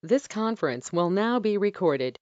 This conference will now be recorded.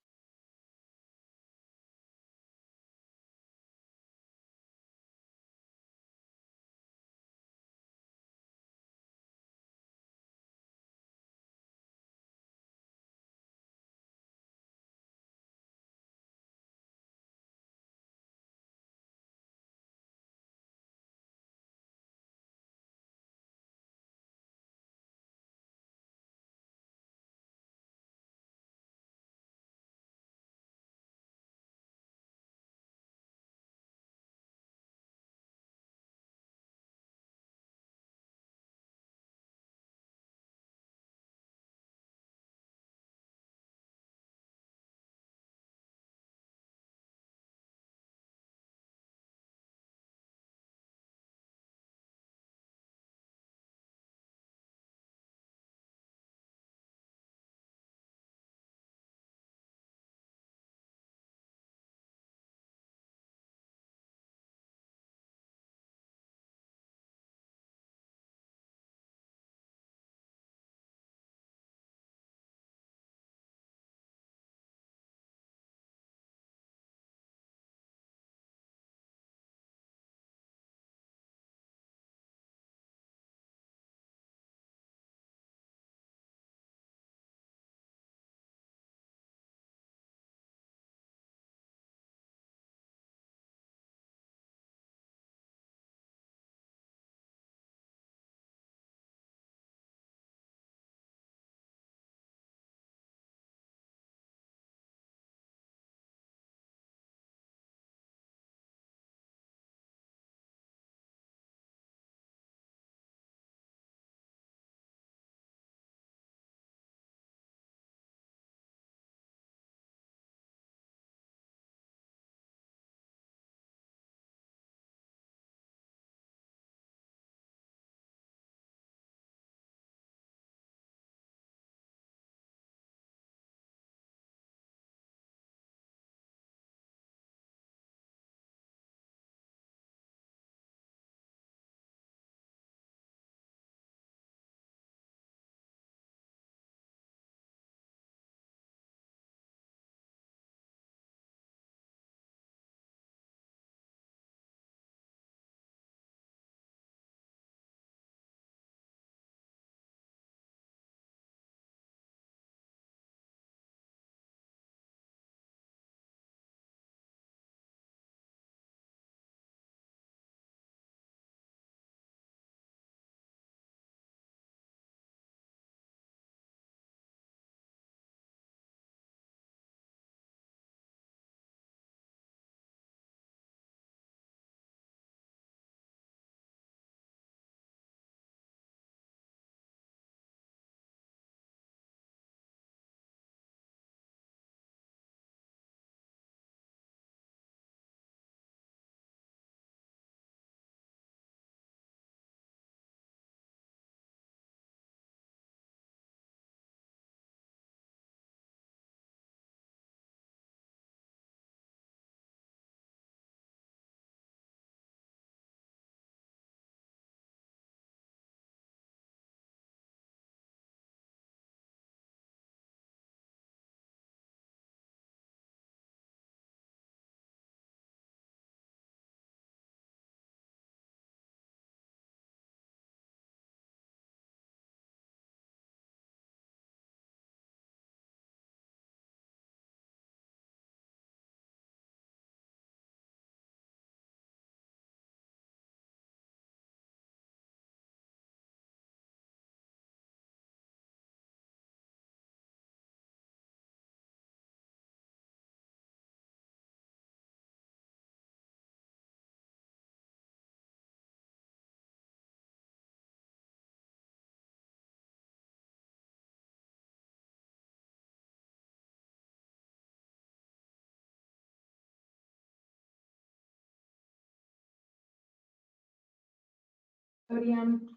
Podium.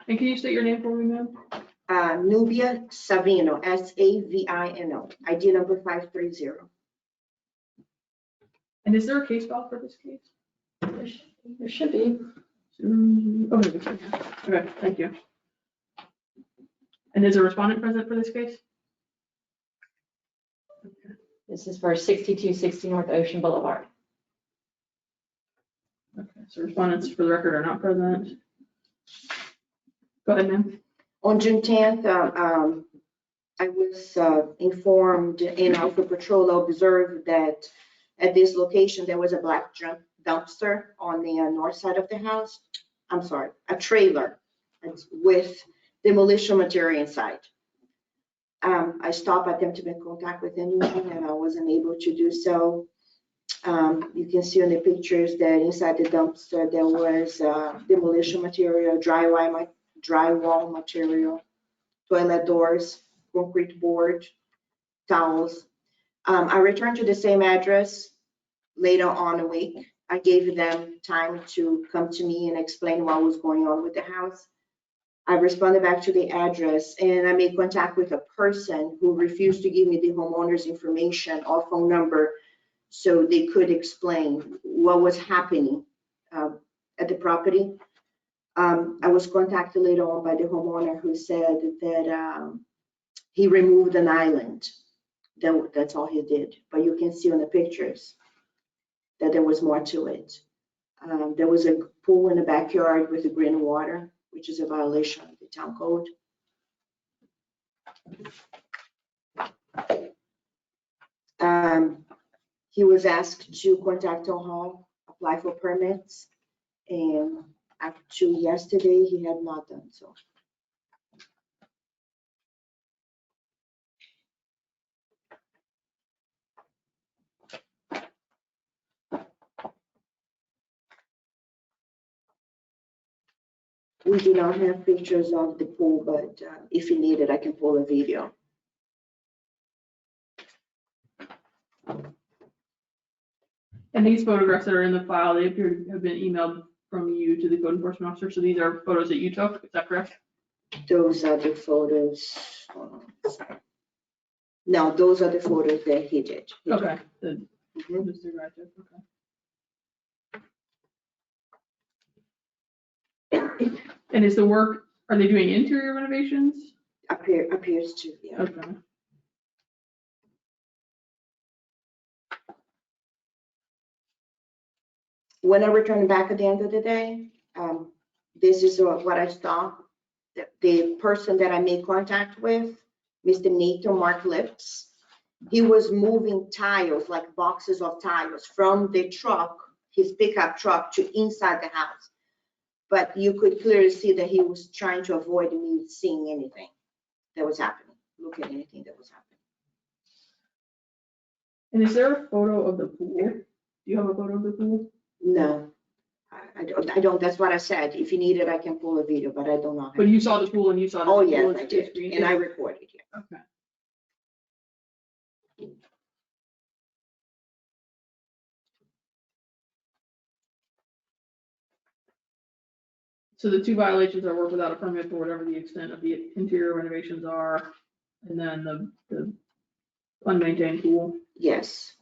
And can you state your name for me, ma'am? Nubia Savino, Savino, ID number 530. And is there a case file for this case? There should be. Okay, okay, thank you. And is a respondent present for this case? This is for 6260 North Ocean Boulevard. Okay, so respondents for the record are not present. Go ahead, ma'am. On June 10th, I was informed and Alpha Patrol observed that at this location, there was a black dumpster on the north side of the house. I'm sorry, a trailer with demolition material inside. I stopped, attempted to make contact with anyone, and I wasn't able to do so. You can see on the pictures that inside the dumpster, there was demolition material, drywall material, toilet doors, concrete board, towels. I returned to the same address later on a week. I gave them time to come to me and explain what was going on with the house. I responded back to the address and I made contact with a person who refused to give me the homeowner's information or phone number so they could explain what was happening at the property. I was contacted later on by the homeowner who said that he removed an island. That's all he did. But you can see on the pictures that there was more to it. There was a pool in the backyard with the green water, which is a violation of the town code. He was asked to contact town hall, apply for permits, and up to yesterday, he had not done so. We do not have pictures of the pool, but if you need it, I can pull a video. And these photographs that are in the file, they appear to have been emailed from you to the code enforcement officer. So these are photos that you took, is that correct? Those are the photos. No, those are the photos that he did. Okay. The- Mhm. Mr. Ratcliffe, okay. And is the work, are they doing interior renovations? Appears to, yeah. Okay. When I returned back at the end of the day, this is what I saw. The person that I made contact with, Mr. Nathan Mark Lips, he was moving tiles, like boxes of tiles from the truck, his pickup truck, to inside the house. But you could clearly see that he was trying to avoid me seeing anything that was happening, looking at anything that was happening. And is there a photo of the pool? Do you have a photo of the pool? No, I don't, that's what I said. If you need it, I can pull a video, but I don't know. But you saw the pool and you saw the. Oh, pool yes, on I the did, screen. and I recorded it. Okay. So the two violations are work without a permit for whatever the extent of the interior renovations are, and then the unmaintained pool. Yes.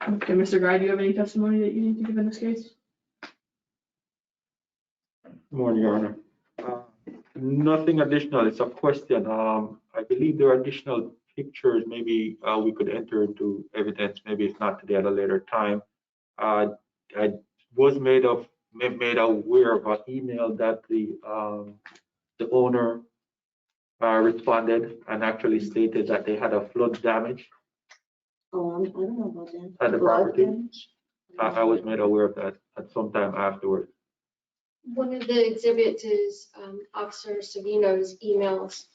Okay, Mr. Guy, do you have any testimony that you need to give in this case? Good morning, Your Honor. Nothing additional, it's a question. I believe there are additional pictures, maybe we could enter into evidence, maybe if not today at a later time. I was made aware of an email that the owner responded and actually stated that they had a flood damage Oh, I don't know about that. at the Blood property. damage? I was made aware of that at some time afterwards. One of the exhibits is Officer Savino's emails.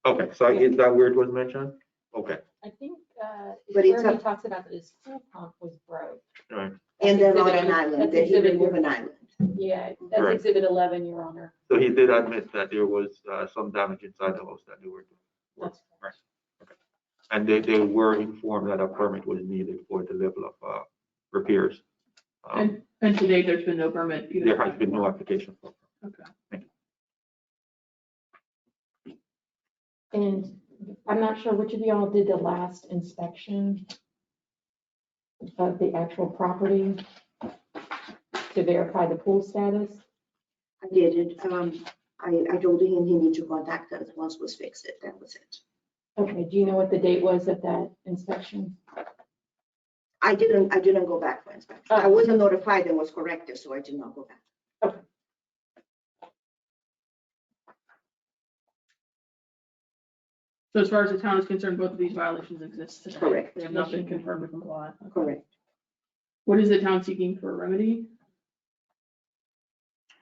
Okay, so is that where it was mentioned? Okay, I think But it's where he a- talks about that his pool pump was broke. all right. And then on Exhibit- an island, that's that he exhibit removed an island. Yeah, that's Right. exhibit 11, Your Honor. So he did admit that there was some damage inside the house that they were doing. That's Right. Okay. And they were informed that a permit was needed for the level of repairs. And to date, there's been no permit either. There has been no application. Okay. And I'm not sure which of y'all did the last inspection of the actual property to verify the pool status. I did it. I told him he need to contact us once was fixed. That was it. Okay, do you know what the date was of that inspection? I didn't go back for inspection. I wasn't notified and was corrected, so I did not go back. So as far as the town is concerned, both of these violations exist today. Correct. They have not been confirmed to comply. Okay. Correct. What is the town seeking for a remedy?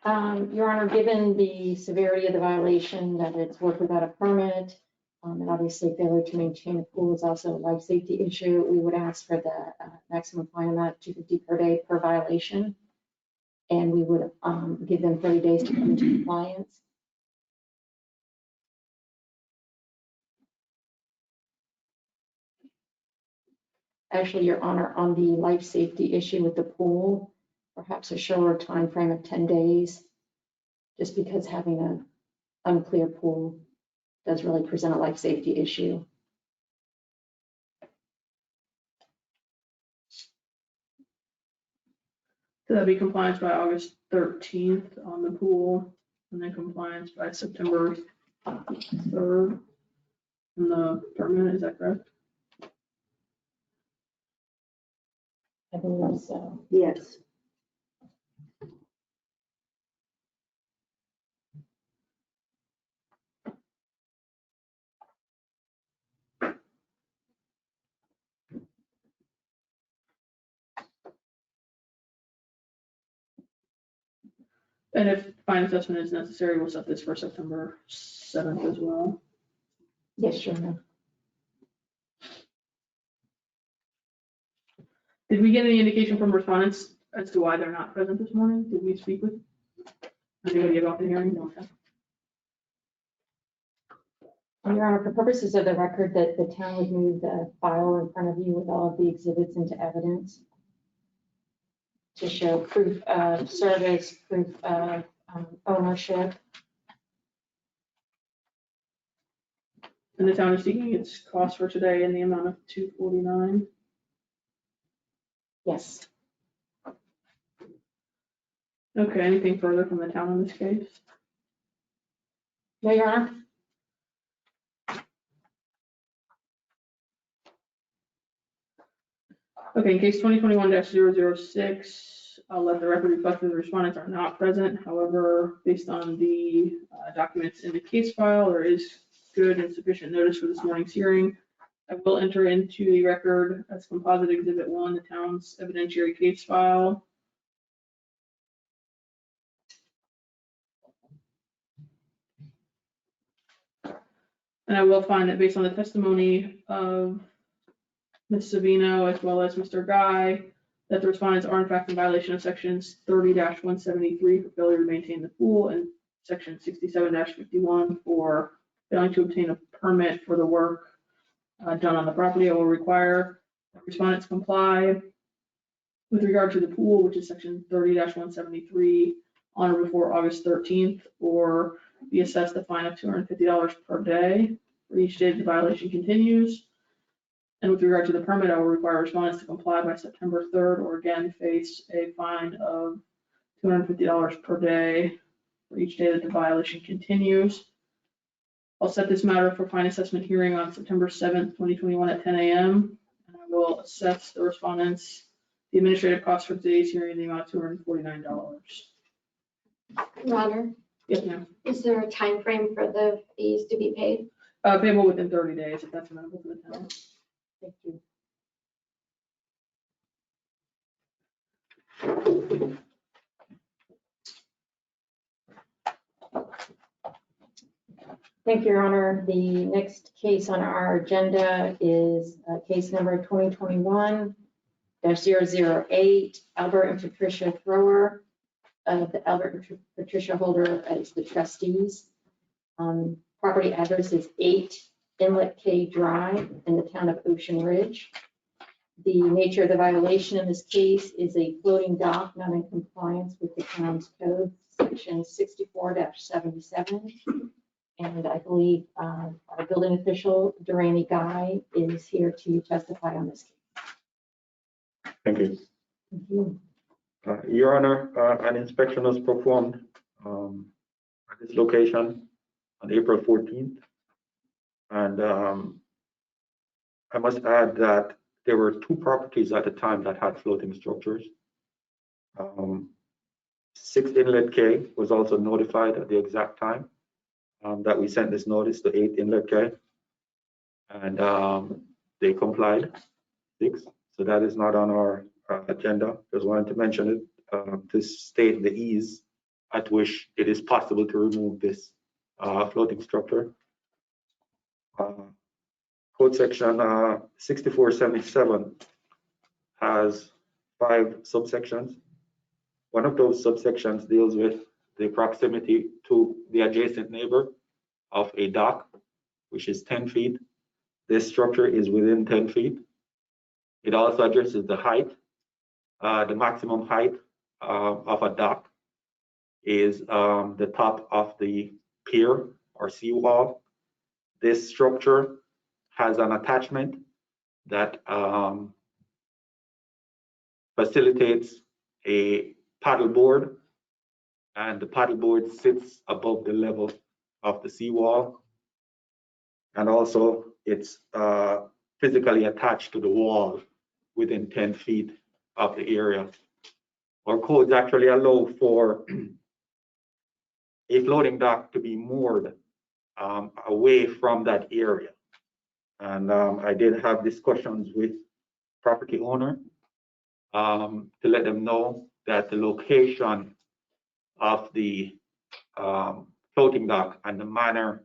Your Honor, given the severity of the violation, that it's work without a permit, and obviously failure to maintain a pool is also a life safety issue, we would ask for the maximum fine amount of $250 per day per violation. And we would give them 30 days to come into compliance. Actually, Your Honor, on the life safety issue with the pool, perhaps a shorter time frame of 10 days, just because having an unclear pool does really present a life safety issue. So that'd be compliance by August 13th on the pool, and then compliance by September 3rd. And the permit, is that correct? I believe so. Yes. And if fine assessment is necessary, we'll set this for September 7th as well. Yes, Your Honor. Did we get any indication from respondents as to why they're not present this morning? Did we speak with anybody about the hearing? No. Okay. Your Honor, for purposes of the record, that the town would move the file in front of you with all of the exhibits into evidence to show proof of service, proof of ownership. And the town is seeking its cost for today in the amount of $249. Yes. Okay, anything further from the town in this case? No, Your Honor. Okay, in case 2021-006, I'll let the record reflect that the respondents are not present. However, based on the documents in the case file, there is good and sufficient notice for this morning's hearing. I will enter into the record as composite exhibit 1, the town's evidentiary case file. And I will find that based on the testimony of Ms. Savino as well as Mr. Guy, that the respondents are in fact in violation of sections 30-173 for failure to maintain the pool and section 67-51 for failing to obtain a permit for the work done on the property. I will require that respondents comply with regard to the pool, which is section 30-173 on or before August 13th, or be assessed a fine of $250 per day for each day the violation continues. And with regard to the permit, I will require respondents to comply by September 3rd, or again face a fine of $250 per day for each day that the violation continues. I'll set this matter for fine assessment hearing on September 7th, 2021 at 10 a.m. And I will assess the respondents the administrative cost for today's hearing in the amount of $249. Your Honor, Yes, ma'am. is there a time frame for the fees to be paid? Payable within 30 days, if that's amenable to the town. Thank you. Thank you, Your Honor. The next case on our agenda is case number 2021-008, Albert and Patricia Thrower. The Albert and Patricia Holder as the trustees. Property address is 8 Inlet K Drive in the town of Ocean Ridge. The nature of the violation in this case is a floating dock not in compliance with the town's code, section 64-77. And I believe our building official, Durrani Guy, is here to testify on this case. Thank you. Thank you. Your Honor, an inspection was performed at this location on April 14th. And I must add that there were 2 properties at the time that had floating structures. 6 Inlet K was also notified at the exact time that we sent this notice to 8 Inlet K. And they complied, 6. So that is not on our agenda. Just wanted to mention it to state the ease at which it is possible to remove this floating structure. Code section 6477 has 5 subsections. One of those subsections deals with the proximity to the adjacent neighbor of a dock, which is 10 feet. This structure is within 10 feet. It also addresses the height. The maximum height of a dock is the top of the pier or seawall. This structure has an attachment that facilitates a paddleboard, and the paddleboard sits above the level of the seawall, and also it's physically attached to the wall within 10 feet of the area. Our codes actually allow for a floating dock to be moored away from that area. And I did have discussions with property owner to let them know that the location of the floating dock and the manner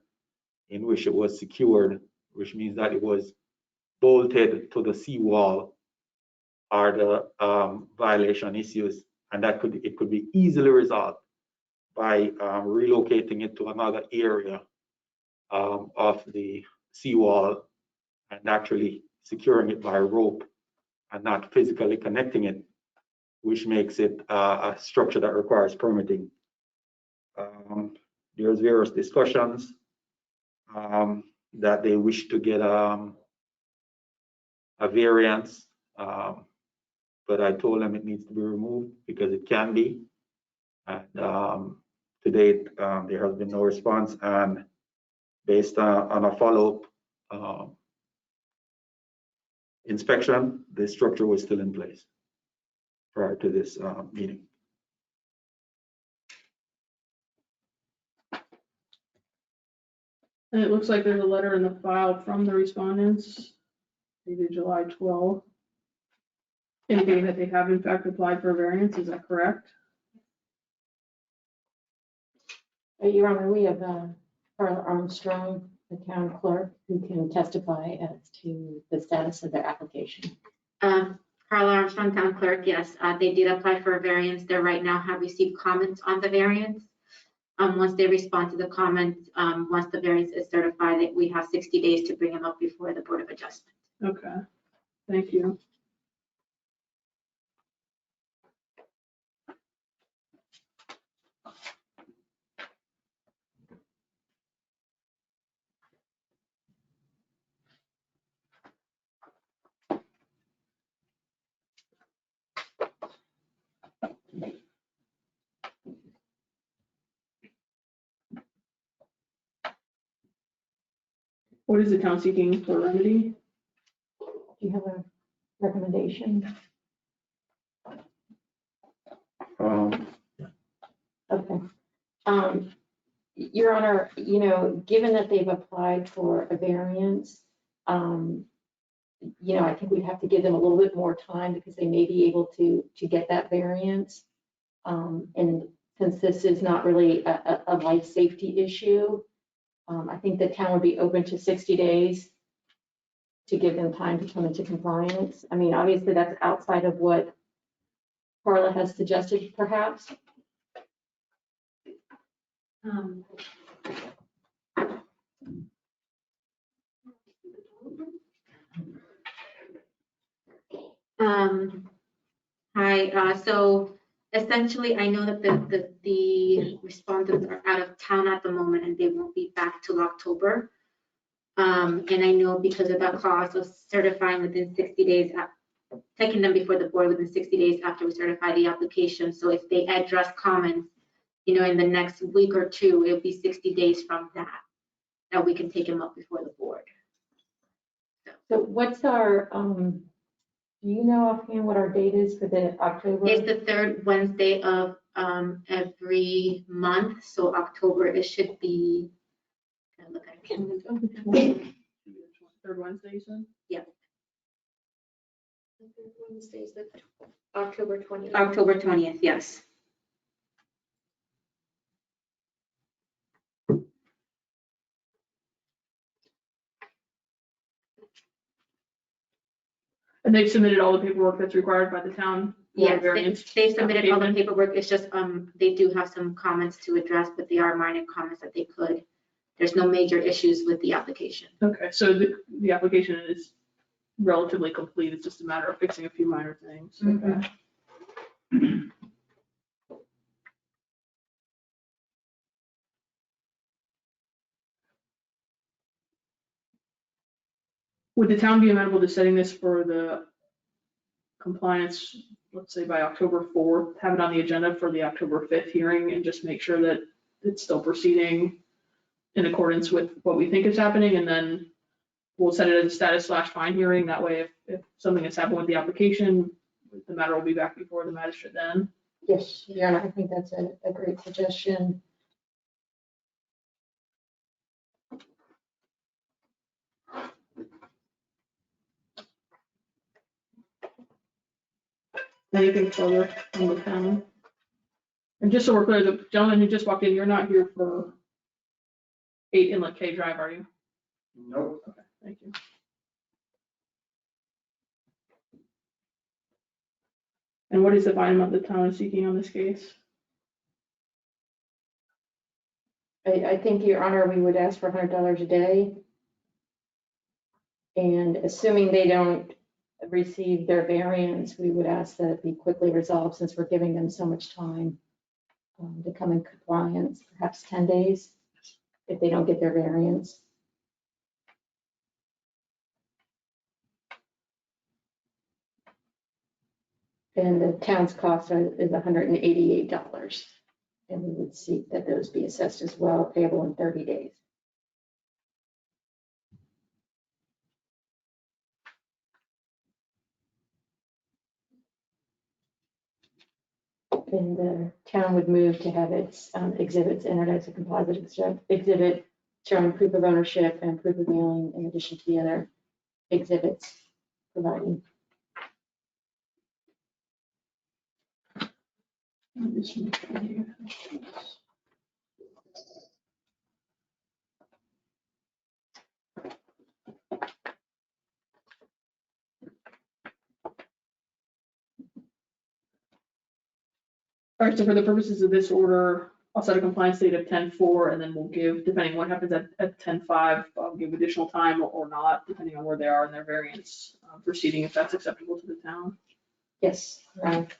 in which it was secured, which means that it was bolted to the seawall, are the violation issues, and that it could be easily resolved by relocating it to another area of the seawall and actually securing it by a rope and not physically connecting it, which makes it a structure that requires permitting. There's various discussions that they wish to get a variance, but I told them it needs to be removed because it can be. And to date, there has been no response, and based on a follow-up inspection, the structure was still in place prior to this meeting. And it looks like there's a letter in the file from the respondents dated July 12th, indicating that they have in fact applied for a variance. Is that correct? Your Honor, we have Carla Armstrong, the town clerk, who can testify as to the status of their application. Carla Armstrong, town clerk, yes, they did apply for a variance. They right now have received comments on the variance. Once they respond to the comments, once the variance is certified, we have 60 days to bring them up before the Board of Adjustment. Okay, thank you. What is the town seeking for remedy? Do you have a recommendation? Okay. Your Honor, you know, given that they've applied for a variance, you know, I think we'd have to give them a little bit more time because they may be able to get that variance. And since this is not really a life safety issue, I think the town would be open to 60 days to give them time to come into compliance. I mean, obviously that's outside of what Carla has suggested, perhaps. Hi, so Essentially, I know that the respondents are out of town at the moment and they won't be back till October. And I know because of that clause of certifying within 60 days, taking them before the board within 60 days after we certify the application. So if they address comments, you know, in the next week or two, it'll be 60 days from that we can take them up before the board. So what's our, do you know offhand what our date is for the October? It's the third Wednesday of every month, so October, it should be, can I look at it? Third Wednesday, you said? Wednesday's the October 20th. October 20th, yes. And they've submitted all the paperwork that's required by the town. for Yes, variance they submitted all the application. paperwork, it's just, they do have some comments to address, but they are minor comments that they could. There's no major issues with the application. Okay, so the application is relatively complete. It's just a matter of fixing a few minor things. Mhm. Okay. Would the town be amenable to setting this for the compliance, let's say by October 4th, have it on the agenda for the October 5th hearing and just make sure that it's still proceeding in accordance with what we think is happening, and then we'll set it as a status/fine hearing. That way, if something has happened with the application, the matter will be back before the magistrate then. Yes, Your Honor, I think that's a great suggestion. Anything further on the town? And just so we're clear, the gentleman who just walked in, you're not here for 8 Inlet K Drive, are you? Nope. Okay, thank you. And what is the fine amount the town is seeking on this case? I think, Your Honor, we would ask for $100 a day. And assuming they don't receive their variance, we would ask that it be quickly resolved since we're giving them so much time to come in compliance, perhaps 10 days, if they don't get their variance. And the town's cost is $188. And we would seek that those be assessed as well, payable in 30 days. And the town would move to have its exhibits entered as a composite exhibit showing proof of ownership and proof of mailing in addition to the other exhibits provided. All right, so for the purposes of this order, I'll set a compliance date of 10/4, and then we'll give, depending what happens at 10/5, I'll give additional time or not, depending on where they are in their variance proceeding, if that's acceptable to the town. Yes, right.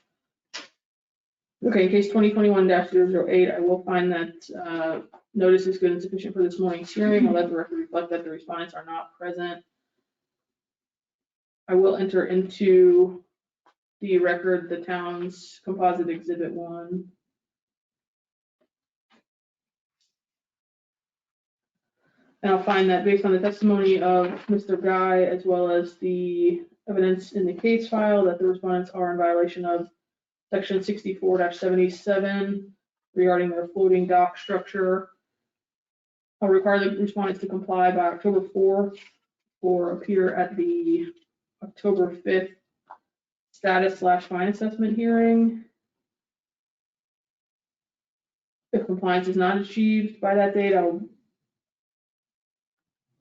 Okay, in case 2021-008, I will find that notice is good and sufficient for this morning's hearing. I'll let the record reflect that the respondents are not present. I will enter into the record the town's composite exhibit 1. And I'll find that based on the testimony of Mr. Guy, as well as the evidence in the case file, that the respondents are in violation of section 64-77 regarding their floating dock structure. I'll require the respondents to comply by October 4th or appear at the October 5th status/fine assessment hearing. If compliance is not achieved by that date, I'll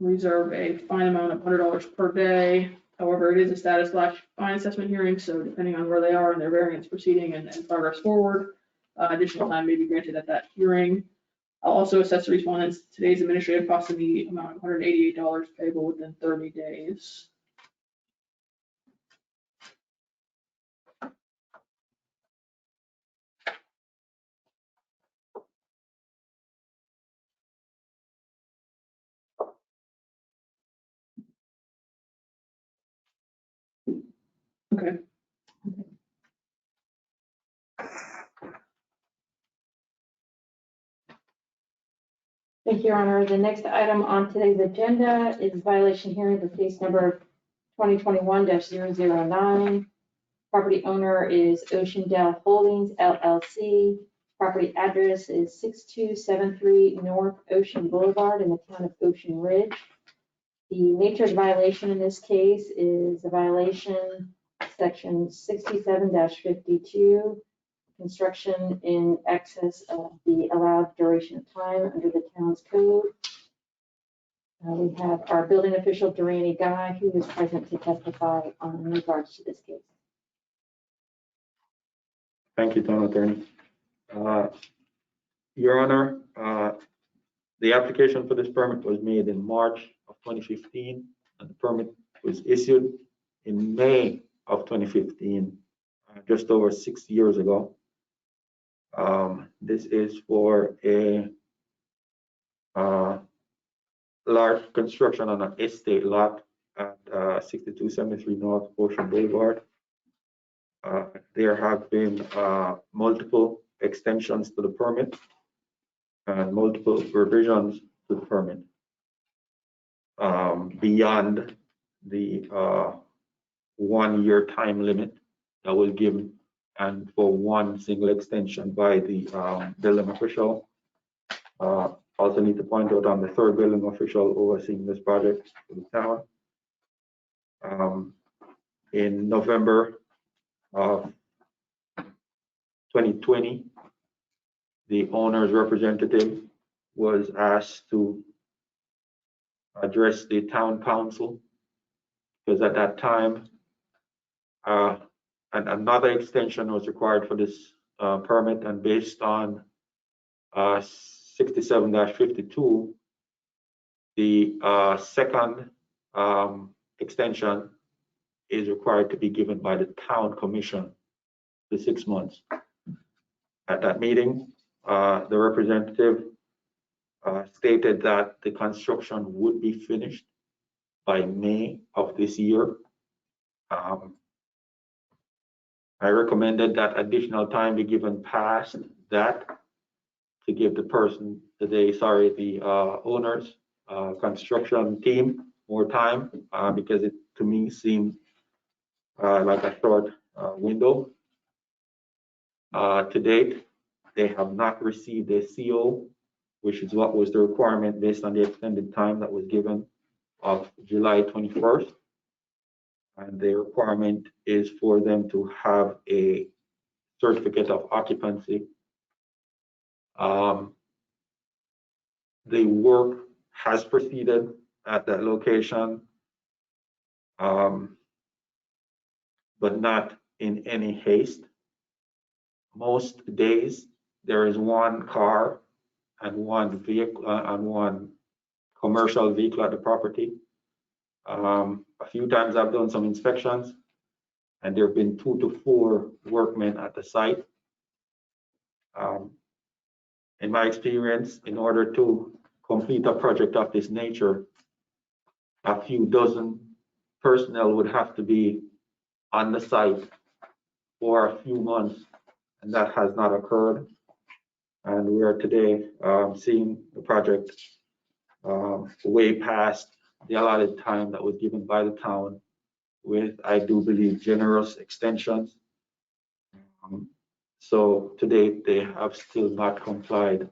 reserve a fine amount of $100 per day. However, it is a status/fine assessment hearing, so depending on where they are in their variance proceeding and progress forward, additional time may be granted at that hearing. I'll also assess the respondents today's administrative cost in the amount of $188 payable within 30 days. Okay. Thank you, Your Honor. The next item on today's agenda is violation hearing for case number 2021-009. Property owner is Oceandale Holdings LLC. Property address is 6273 North Ocean Boulevard in the town of Ocean Ridge. The nature of the violation in this case is a violation section 67-52, construction in excess of the allowed duration of time under the town's code. We have our building official, Durrani Guy, who is present to testify on regards to this case. Thank you, Town Attorney. Your Honor, the application for this permit was made in March of 2015, and the permit was issued in May of 2015, just over 6 years ago. This is for a large construction on an estate lot at 6273 North Ocean Boulevard. There have been multiple extensions to the permit and multiple revisions to the permit beyond the 1 year time limit that was given, and for one single extension by the building official. Also need to point out, I'm the third building official overseeing this project for the town. In November of 2020, the owner's representative was asked to address the town council, because at that time, and another extension was required for this permit, and based on 67-52, the second extension is required to be given by the town commission for 6 months. At that meeting, the representative stated that the construction would be finished by May of this year. I recommended that additional time be given past that to give the person, the owner's construction team more time, because it to me seemed like a short window. To date, they have not received a CO, which is what was the requirement based on the extended time that was given of July 21st. And the requirement is for them to have a certificate of occupancy. The work has proceeded at that location, but not in any haste. Most days there is one car and one vehicle and one commercial vehicle at the property. A few times I've done some inspections, and there have been 2 to 4 workmen at the site. In my experience, in order to complete a project of this nature, a few dozen personnel would have to be on the site for a few months, and that has not occurred. And we are today seeing the project way past the allotted time that was given by the town, with, I do believe, generous extensions. So to date, they have still not complied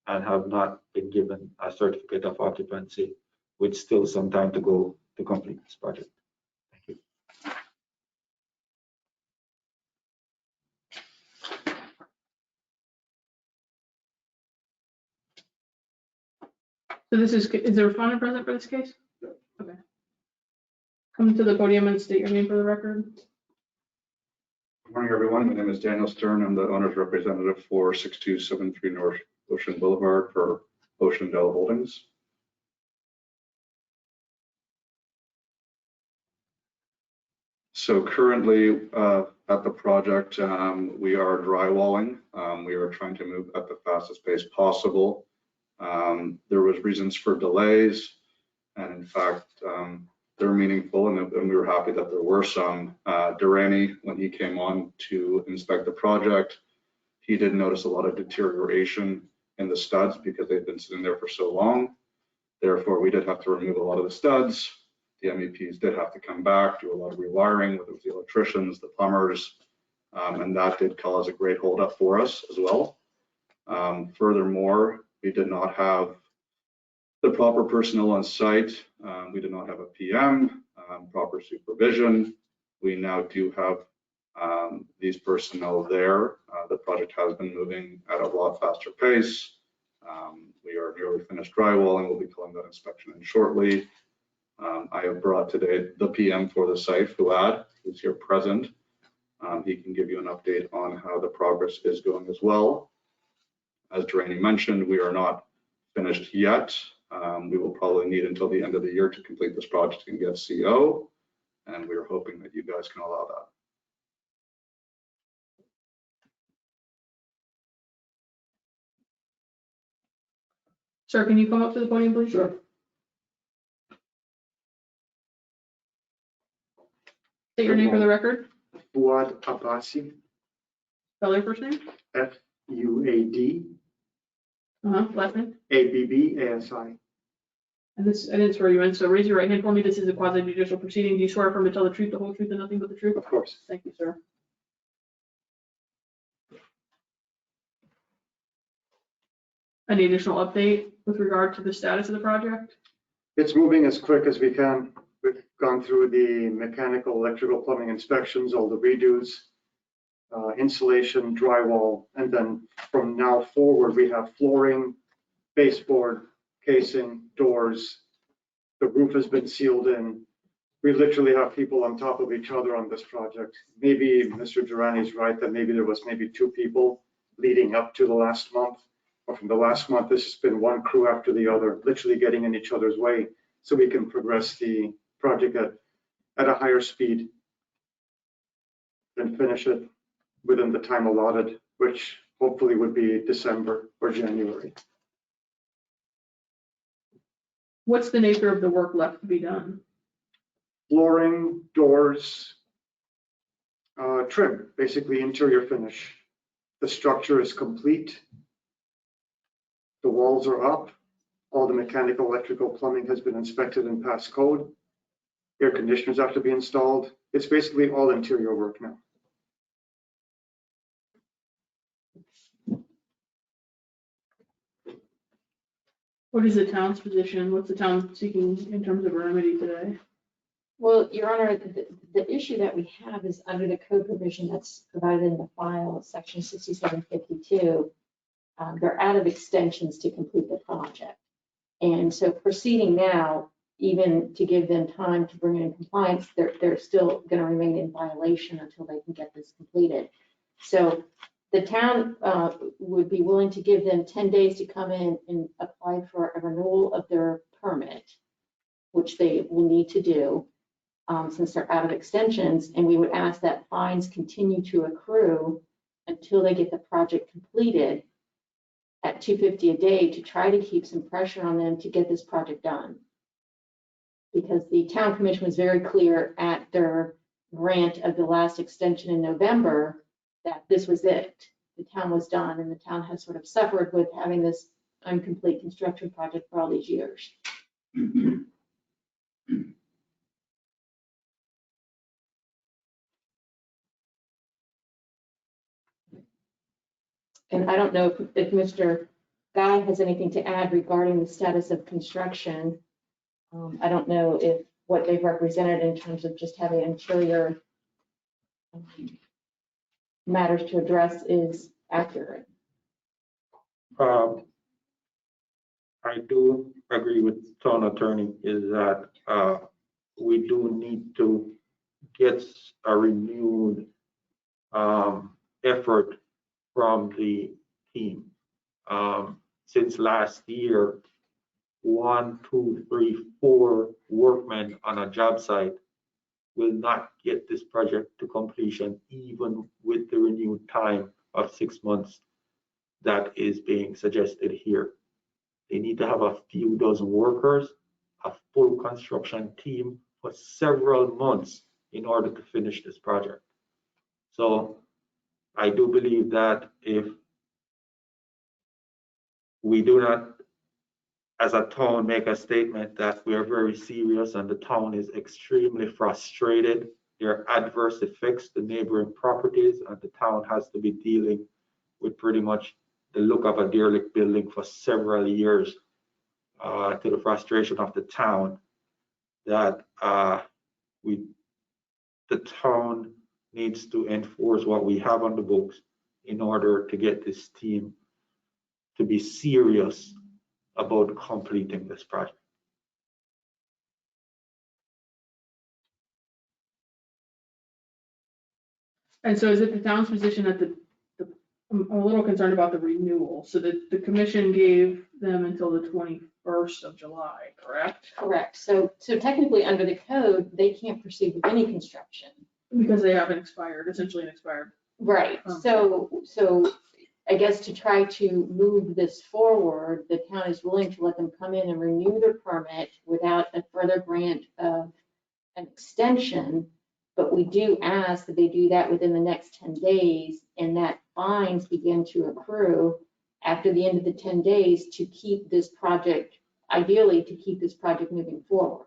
and have not been given a certificate of occupancy, with still some time to go to complete this project. Thank you. So this is the respondent present for this case? Okay. Come to the podium and state your name for the record. Good morning, everyone. My name is Daniel Stern. I'm the owner's representative for 6273 North Ocean Boulevard for Oceandale Holdings. So currently at the project, we are drywalling. We are trying to move at the fastest pace possible. There was reasons for delays, and in fact, they're meaningful, and we were happy that there were some. Durrani, when he came on to inspect the project, he did notice a lot of deterioration in the studs because they've been sitting there for so long. Therefore, we did have to remove a lot of the studs. The MEPs did have to come back, do a lot of rewiring, whether it was the electricians, the plumbers, and that did cause a great holdup for us as well. Furthermore, we did not have the proper personnel on site. We did not have a PM, proper supervision. We now do have these personnel there. The project has been moving at a lot faster pace. We are nearly finished drywalling. We'll be calling that inspection in shortly. I have brought today the PM for the site, Fuad, who's here present. He can give you an update on how the progress is going as well. As Durrani mentioned, we are not finished yet. We will probably need until the end of the year to complete this project and get CO, and we are hoping that you guys can allow that. Sir, can you come up to the podium, please? Sure. State your name for the record. Fuad Abbasi, Spell your first name. Fuad Last name. Abbasi. And this, I didn't swear you in, so raise your right hand for me. This is a quasi judicial proceeding. Do you swear affirm to tell the truth, the whole truth, and nothing but the truth? Of course. Thank you, sir. Any additional update with regard to the status of the project? It's moving as quick as we can. We've gone through the mechanical, electrical, plumbing inspections, all the redos, insulation, drywall, and then from now forward, we have flooring, baseboard, casing, doors. The roof has been sealed in. We literally have people on top of each other on this project. Maybe Mr. Durrani's right that maybe there was maybe 2 people leading up to the last month. Or from the last month, this has been one crew after the other, literally getting in each other's way so we can progress the project at a higher speed and finish it within the time allotted, which hopefully would be December or January. What's the nature of the work left to be done? Flooring, doors, trim, basically interior finish. The structure is complete. The walls are up. All the mechanical, electrical, plumbing has been inspected and passed code. Air conditioners have to be installed. It's basically all interior work now. What is the town's position? What's the town seeking in terms of a remedy today? Well, Your Honor, the issue that we have is under the code provision that's provided in the file, section 6752, they're out of extensions to complete the project. And so proceeding now, even to give them time to bring it in compliance, they're still going to remain in violation until they can get this completed. So the town would be willing to give them 10 days to come in and apply for a renewal of their permit, which they will need to do since they're out of extensions. And we would ask that fines continue to accrue until they get the project completed at $250 a day to try to keep some pressure on them to get this project done. Because the town commission was very clear at their grant of the last extension in November that this was it. The town was done, and the town has sort of suffered with having this incomplete construction project for all these years. And I don't know if Mr. Guy has anything to add regarding the status of construction. I don't know if what they've represented in terms of just having interior matters to address is accurate. I do agree with town attorney is that we do need to get a renewed effort from the team. Since last year, 1, 2, 3, 4 workmen on a job site will not get this project to completion, even with the renewed time of 6 months that is being suggested here. They need to have a few dozen workers, a full construction team for several months in order to finish this project. So I do believe that if we do not, as a town, make a statement that we are very serious and the town is extremely frustrated, there are adverse effects to neighboring properties, and the town has to be dealing with pretty much the look of a derelict building for several years, to the frustration of the town, that the town needs to enforce what we have on the books in order to get this team to be serious about completing this project. And so is it the town's position that I'm a little concerned about the renewal, so that the commission gave them until the 21st of July, correct? Correct. So technically, under the code, they can't proceed with any construction. Because they haven't expired, essentially an expired. Right. So I guess to try to move this forward, the town is willing to let them come in and renew their permit without a further grant of an extension. But we do ask that they do that within the next 10 days, and that fines begin to accrue after the end of the 10 days to keep this project, ideally to keep this project moving forward.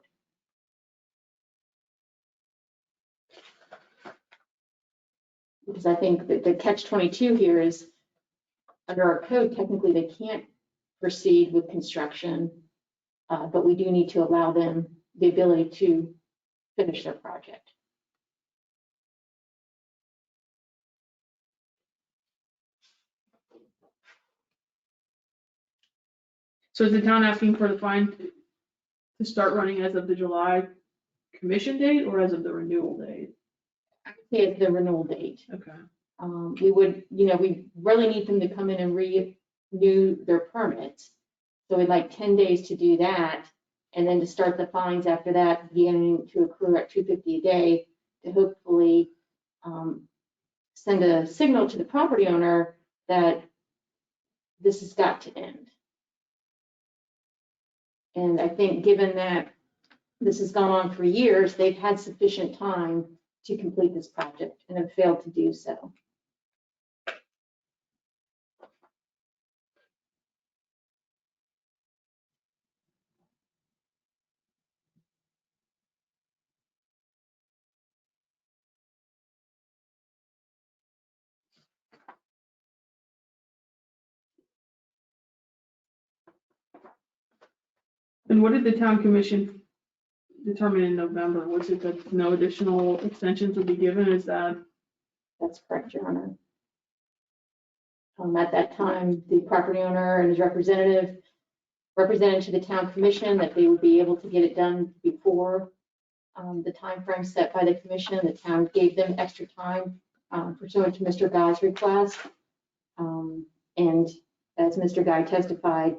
Because I think that the catch-22 here is, under our code, technically they can't proceed with construction, but we do need to allow them the ability to finish their project. So is the town asking for the fine to start running as of the July commission date or as of the renewal date? I would say it's the renewal date. Okay. We would, we really need them to come in and renew their permits. So we'd like 10 days to do that, and then to start the fines after that, beginning to accrue at $250 a day, to hopefully send a signal to the property owner that this has got to end. And I think given that this has gone on for years, they've had sufficient time to complete this project and have failed to do so. And what did the town commission determine in November? Was it that no additional extensions would be given? Is that? That's correct, Your Honor. At that time, the property owner and his representative represented to the town commission that they would be able to get it done before the time frame set by the commission. The town gave them extra time pursuant to Mr. Guy's request. And as Mr. Guy testified,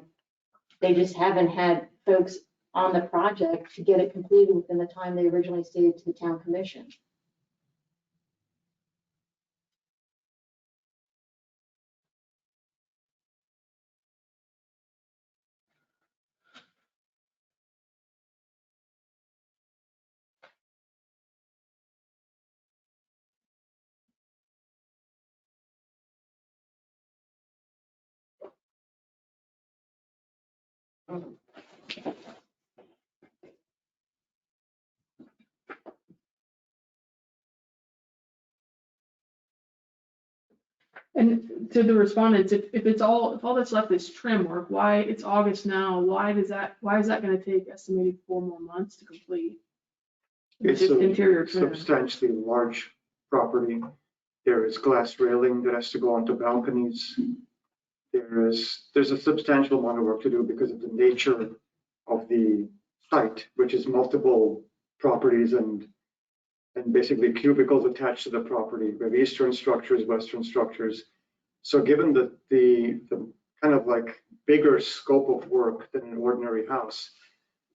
they just haven't had folks on the project to get it completed within the time they originally stated to the town commission. And to the respondents, if all that's left is trim work, why it's August now, why is that gonna take estimated 4 more months to complete? It's Just a interior trim. substantially large property. There is glass railing that has to go onto balconies. There's a substantial amount of work to do because of the nature of the site, which is multiple properties and basically cubicles attached to the property. We have eastern structures, western structures. So given the kind of like bigger scope of work than an ordinary house,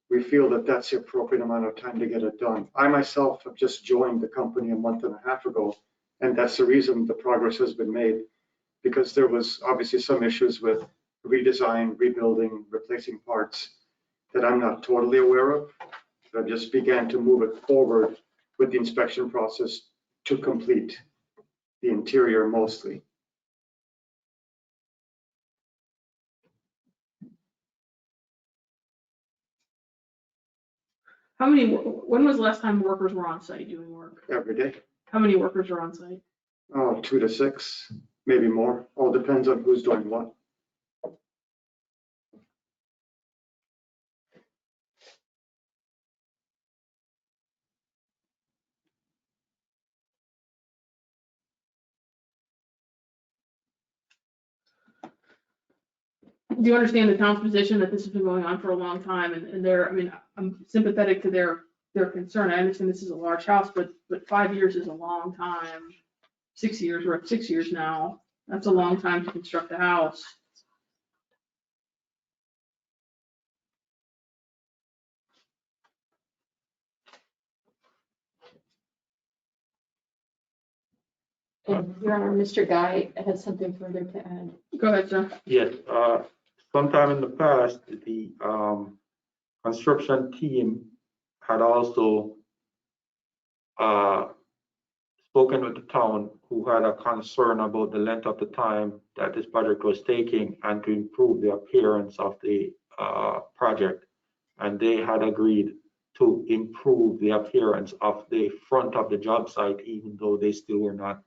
we feel that that's the appropriate amount of time to get it done. I myself have just joined the company a month and a half ago, and that's the reason the progress has been made, because there was obviously some issues with redesign, rebuilding, replacing parts that I'm not totally aware of. I just began to move it forward with the inspection process to complete the interior mostly. When was the last time workers were on site doing work? Every day. How many workers are on site? Oh, 2 to 6, maybe more. All depends on who's doing what. Do you understand the town's position that this has been going on for a long time and I mean, I'm sympathetic to their concern. I understand this is a large house, but 5 years is a long time. 6 years, we're at 6 years now. That's a long time to construct a house. And Your Honor, Mr. Guy has something further to add. Go ahead, sir. Yes, sometime in the past, the construction team had also spoken with the town, who had a concern about the length of the time that this project was taking and to improve the appearance of the project. And they had agreed to improve the appearance of the front of the job site, even though they still were not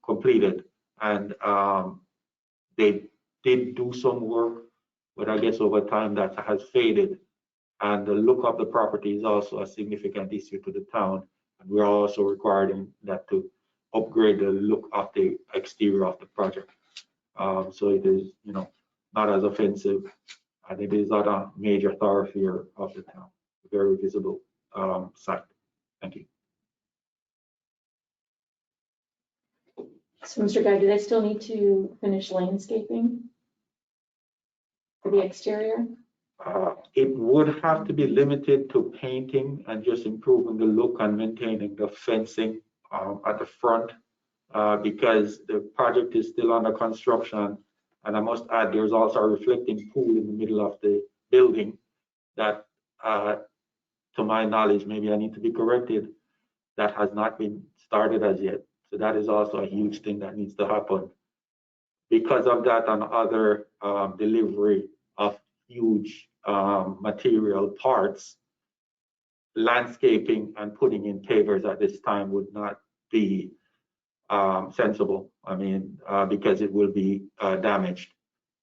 completed. And they did do some work, but I guess over time that has faded. And the look of the property is also a significant issue to the town. And we're also requiring that to upgrade the look of the exterior of the project. So it is, not as offensive, and it is not a major thoroughfare of the town. Very visible site. Thank you. So, Mr. Guy, do they still need to finish landscaping for the exterior? It would have to be limited to painting and just improving the look and maintaining the fencing at the front because the project is still under construction. And I must add, there's also a reflecting pool in the middle of the building that, to my knowledge, maybe I need to be corrected, that has not been started as yet. So that is also a huge thing that needs to happen. Because of that and other delivery of huge material parts, landscaping and putting in pavers at this time would not be sensible. I mean, because it will be damaged,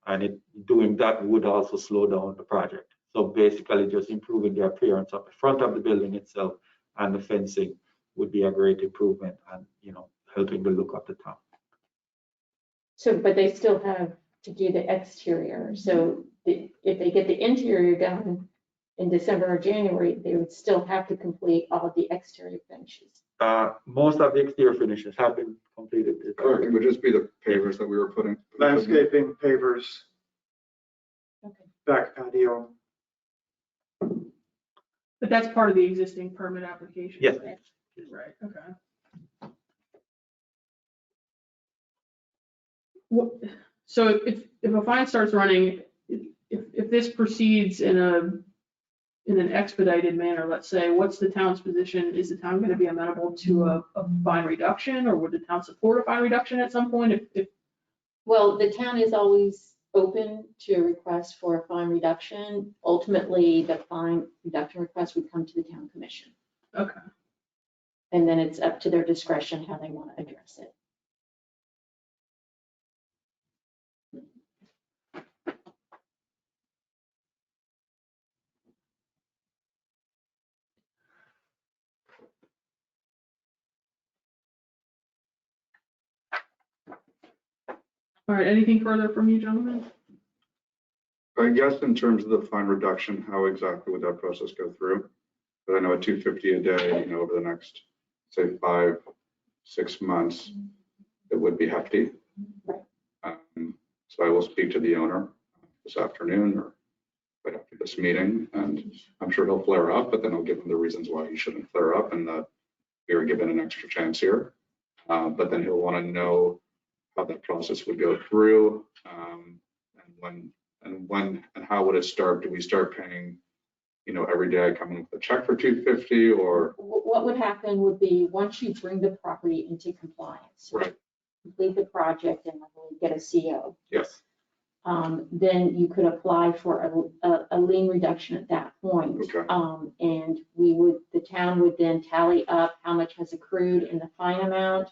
and doing that would also slow down the project. So basically just improving the appearance of the front of the building itself and the fencing would be a great improvement, and helping the look of the town. So, but they still have to do the exterior. So if they get the interior done in December or January, they would still have to complete all of the exterior finishes. Most of the exterior finishes have been completed. Correct, it would just be the pavers that we were putting. Landscaping, pavers, Okay. back patio. But that's part of the existing permit application. Yes. Right, okay. So if a fine starts running, if this proceeds in an expedited manner, let's say, what's the town's position? Is the town going to be amenable to a fine reduction, or would the town support a fine reduction at some point? Well, the town is always open to a request for a fine reduction. Ultimately, the fine reduction request would come to the town commission. Okay. And then it's up to their discretion how they want to address it. All right, anything further from you, gentlemen? I guess in terms of the fine reduction, how exactly would that process go through? But I know at $250 a day, over the next, say, 5-6 months, it would be hefty. So I will speak to the owner this afternoon or right after this meeting, and I'm sure he'll flare up, but then I'll give him the reasons why he shouldn't flare up and that we were given an extra chance here. But then he'll want to know how that process would go through, and when and how would it start? Do we start paying every day I come in with a check for 250 or, What would happen would be, once you bring the property into compliance, right, complete the project and I believe get a CO, yes, then you could apply for a lien reduction at that point. Okay. And the town would then tally up how much has accrued in the fine amount,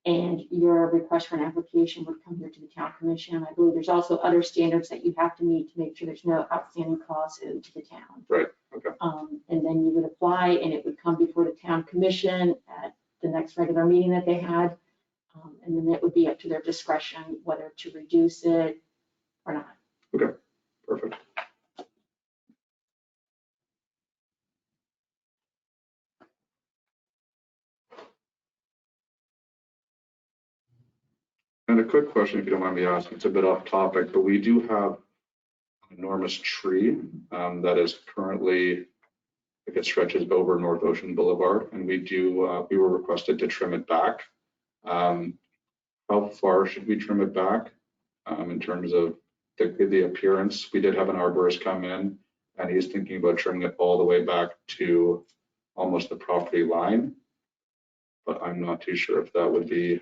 and your request for an application would come here to the town commission. I believe there's also other standards that you have to meet to make sure there's no outstanding costs owed to the town. right, okay, And then you would apply and it would come before the town commission at the next regular meeting that they had. And then it would be up to their discretion whether to reduce it or not. perfect. And a quick question, if you don't mind me asking, it's a bit off topic, but we do have an enormous tree that is currently, it stretches over North Ocean Boulevard, and we were requested to trim it back. How far should we trim it back in terms of the appearance? We did have an arborist come in, and he's thinking about trimming it all the way back to almost the property line, but I'm not too sure if that would be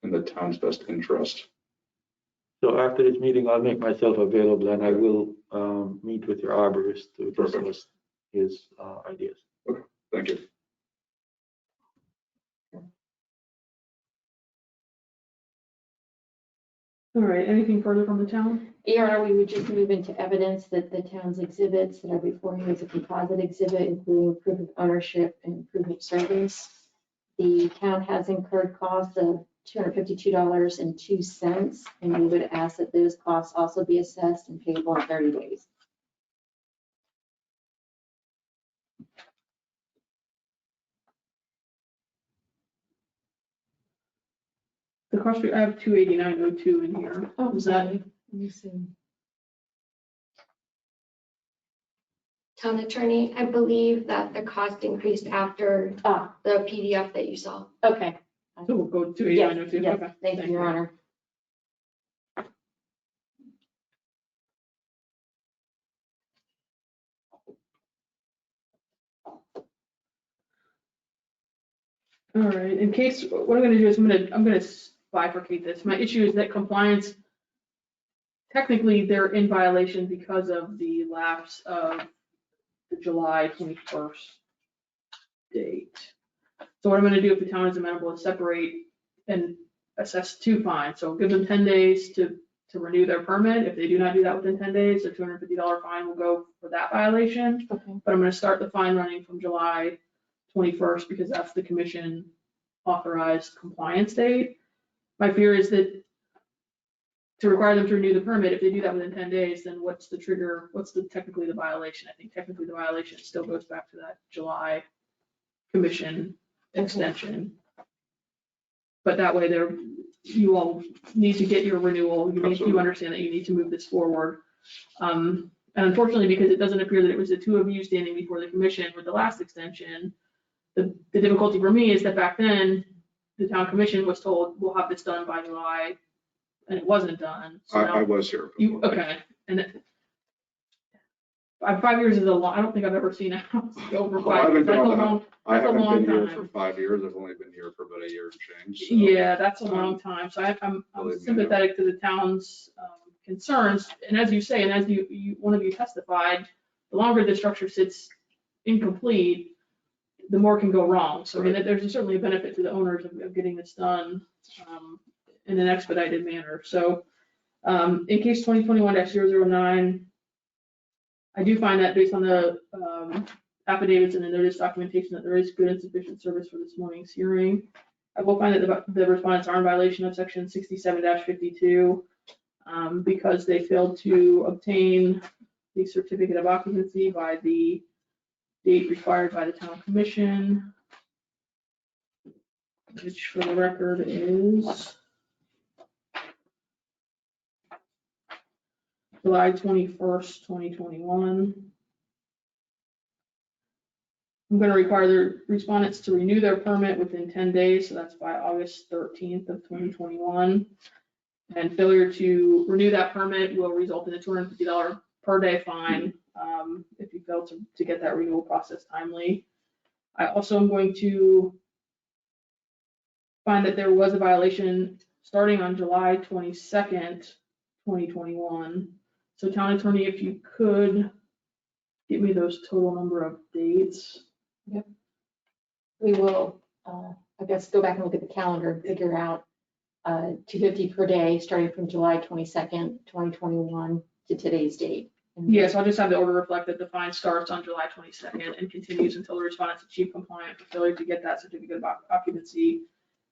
in the town's best interest. So after this meeting, I'll make myself available and I will meet with your arborist to Perfect. discuss his ideas. Thank you. All right, anything further from the town? we would just move into evidence that the town's exhibits that are before you as a composite exhibit, including proof of ownership and proof of service. The town has incurred costs of $252.02, and we would ask that those costs also be assessed and payable in 30 days. The cost, I have 289.02 in here. Oh, Is that, let me see. Town attorney, I believe that the cost increased after Ah, the PDF that you saw. okay. so we'll go to Yes, 289.02? yes, Okay. thank you, Your Honor. All right, in case, what I'm gonna do is I'm gonna bifurcate this. My issue is that compliance, technically, they're in violation because of the lapse of the July 21st date. So what I'm gonna do, if the town is amenable, is separate and assess two fines. So give them 10 days to renew their permit. If they do not do that within 10 days, a $250 fine will go for that violation. Okay. But I'm gonna start the fine running from July 21st because that's the commission authorized compliance date. My fear is that to require them to renew the permit, if they do that within 10 days, then what's the trigger, technically the violation? I think technically the violation still goes back to that July commission extension. But that way you all need to get your renewal. You Absolutely. understand that you need to move this forward. And unfortunately, because it doesn't appear that it was the two of you standing before the commission with the last extension, the difficulty for me is that back then, the town commission was told, we'll have this done by July, and it wasn't done. So I now was here. okay, and 5 years is a long, I don't think I've ever seen a house go over Well, I 5 years. haven't That's a done that. long, I that's a haven't long been here time. for 5 years. I've only been here for about a year and change. So. Yeah, that's a long time. So I'm Believe me, sympathetic to the town's concerns. And as you say, and as one of you testified, the longer the structure sits incomplete, the more can go wrong. So I mean, there's certainly a benefit to the owners of getting this done in an expedited manner. So in case 2021-009, I do find that based on the affidavits and the notice documentation that there is good and sufficient service for this morning's hearing. I will find that the respondents are in violation of section 67-52 because they failed to obtain the certificate of occupancy by the date required by the town commission, which for the record is July 21st, 2021. I'm going to require the respondents to renew their permit within 10 days, so that's by August 13th of 2021. And failure to renew that permit will result in a $250 per day fine if you fail to get that renewal process timely. I also am going to find that there was a violation starting on July 22nd, 2021. So town attorney, if you could give me those total number of dates. We will, I guess, go back and look at the calendar and figure out $250 per day, starting from July 22nd, 2021 to today's date. Yes, I'll just have the order reflect that the fine starts on July 22nd and continues until the respondents achieve compliance for failure to get that certificate of occupancy.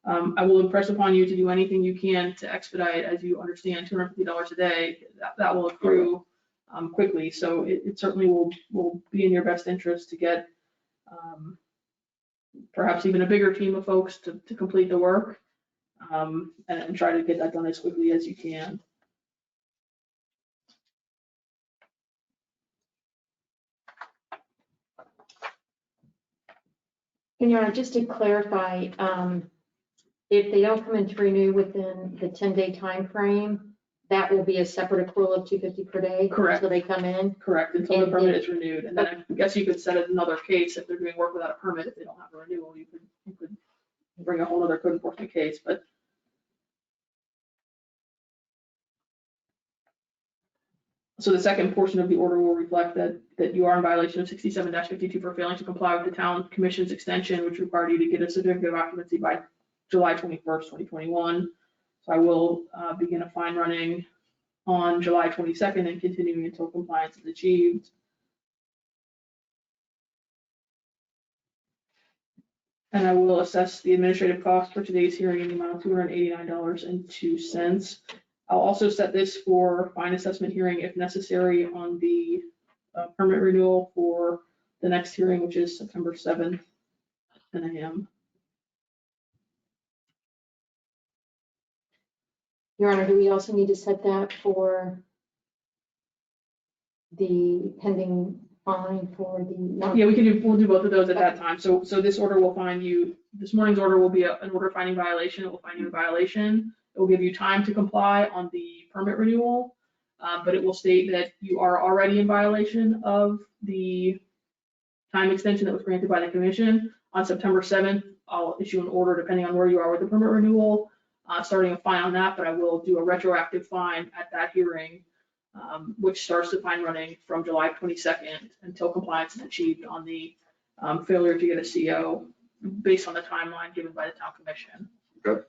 I will impress upon you to do anything you can to expedite, as you understand, $250 a day, that will accrue quickly. So it certainly will be in your best interest to get perhaps even a bigger team of folks to complete the work and try to get that done as quickly as you can. And Your Honor, just to clarify, if they don't come in to renew within the 10-day time frame, that will be a separate accrual of $250 per day? Correct. Until they come in? Correct, until the permit is renewed. And then I guess you could set another case if they're doing work without a permit, if they don't have a renewal, you could bring a whole other code enforcement case, but. So the second portion of the order will reflect that you are in violation of 67-52 for failing to comply with the town commission's extension, which required you to get a certificate of occupancy by July 21st, 2021. So I will begin a fine running on July 22nd and continuing until compliance is achieved. And I will assess the administrative cost for today's hearing in the amount of $289.02. I'll also set this for fine assessment hearing if necessary on the permit renewal for the next hearing, which is September 7th, 10 a.m. Your Honor, do we also need to set that for the pending fine for the? Yeah, we'll do both of those at that time. So this order will find you, this morning's order will be an order finding violation. It will find you a violation. It will give you time to comply on the permit renewal, but it will state that you are already in violation of the time extension that was granted by the commission. On September 7th, I'll issue an order depending on where you are with the permit renewal, starting a fine on that, but I will do a retroactive fine at that hearing, which starts the fine running from July 22nd until compliance is achieved on the failure to get a CO based on the timeline given by the town commission. Okay.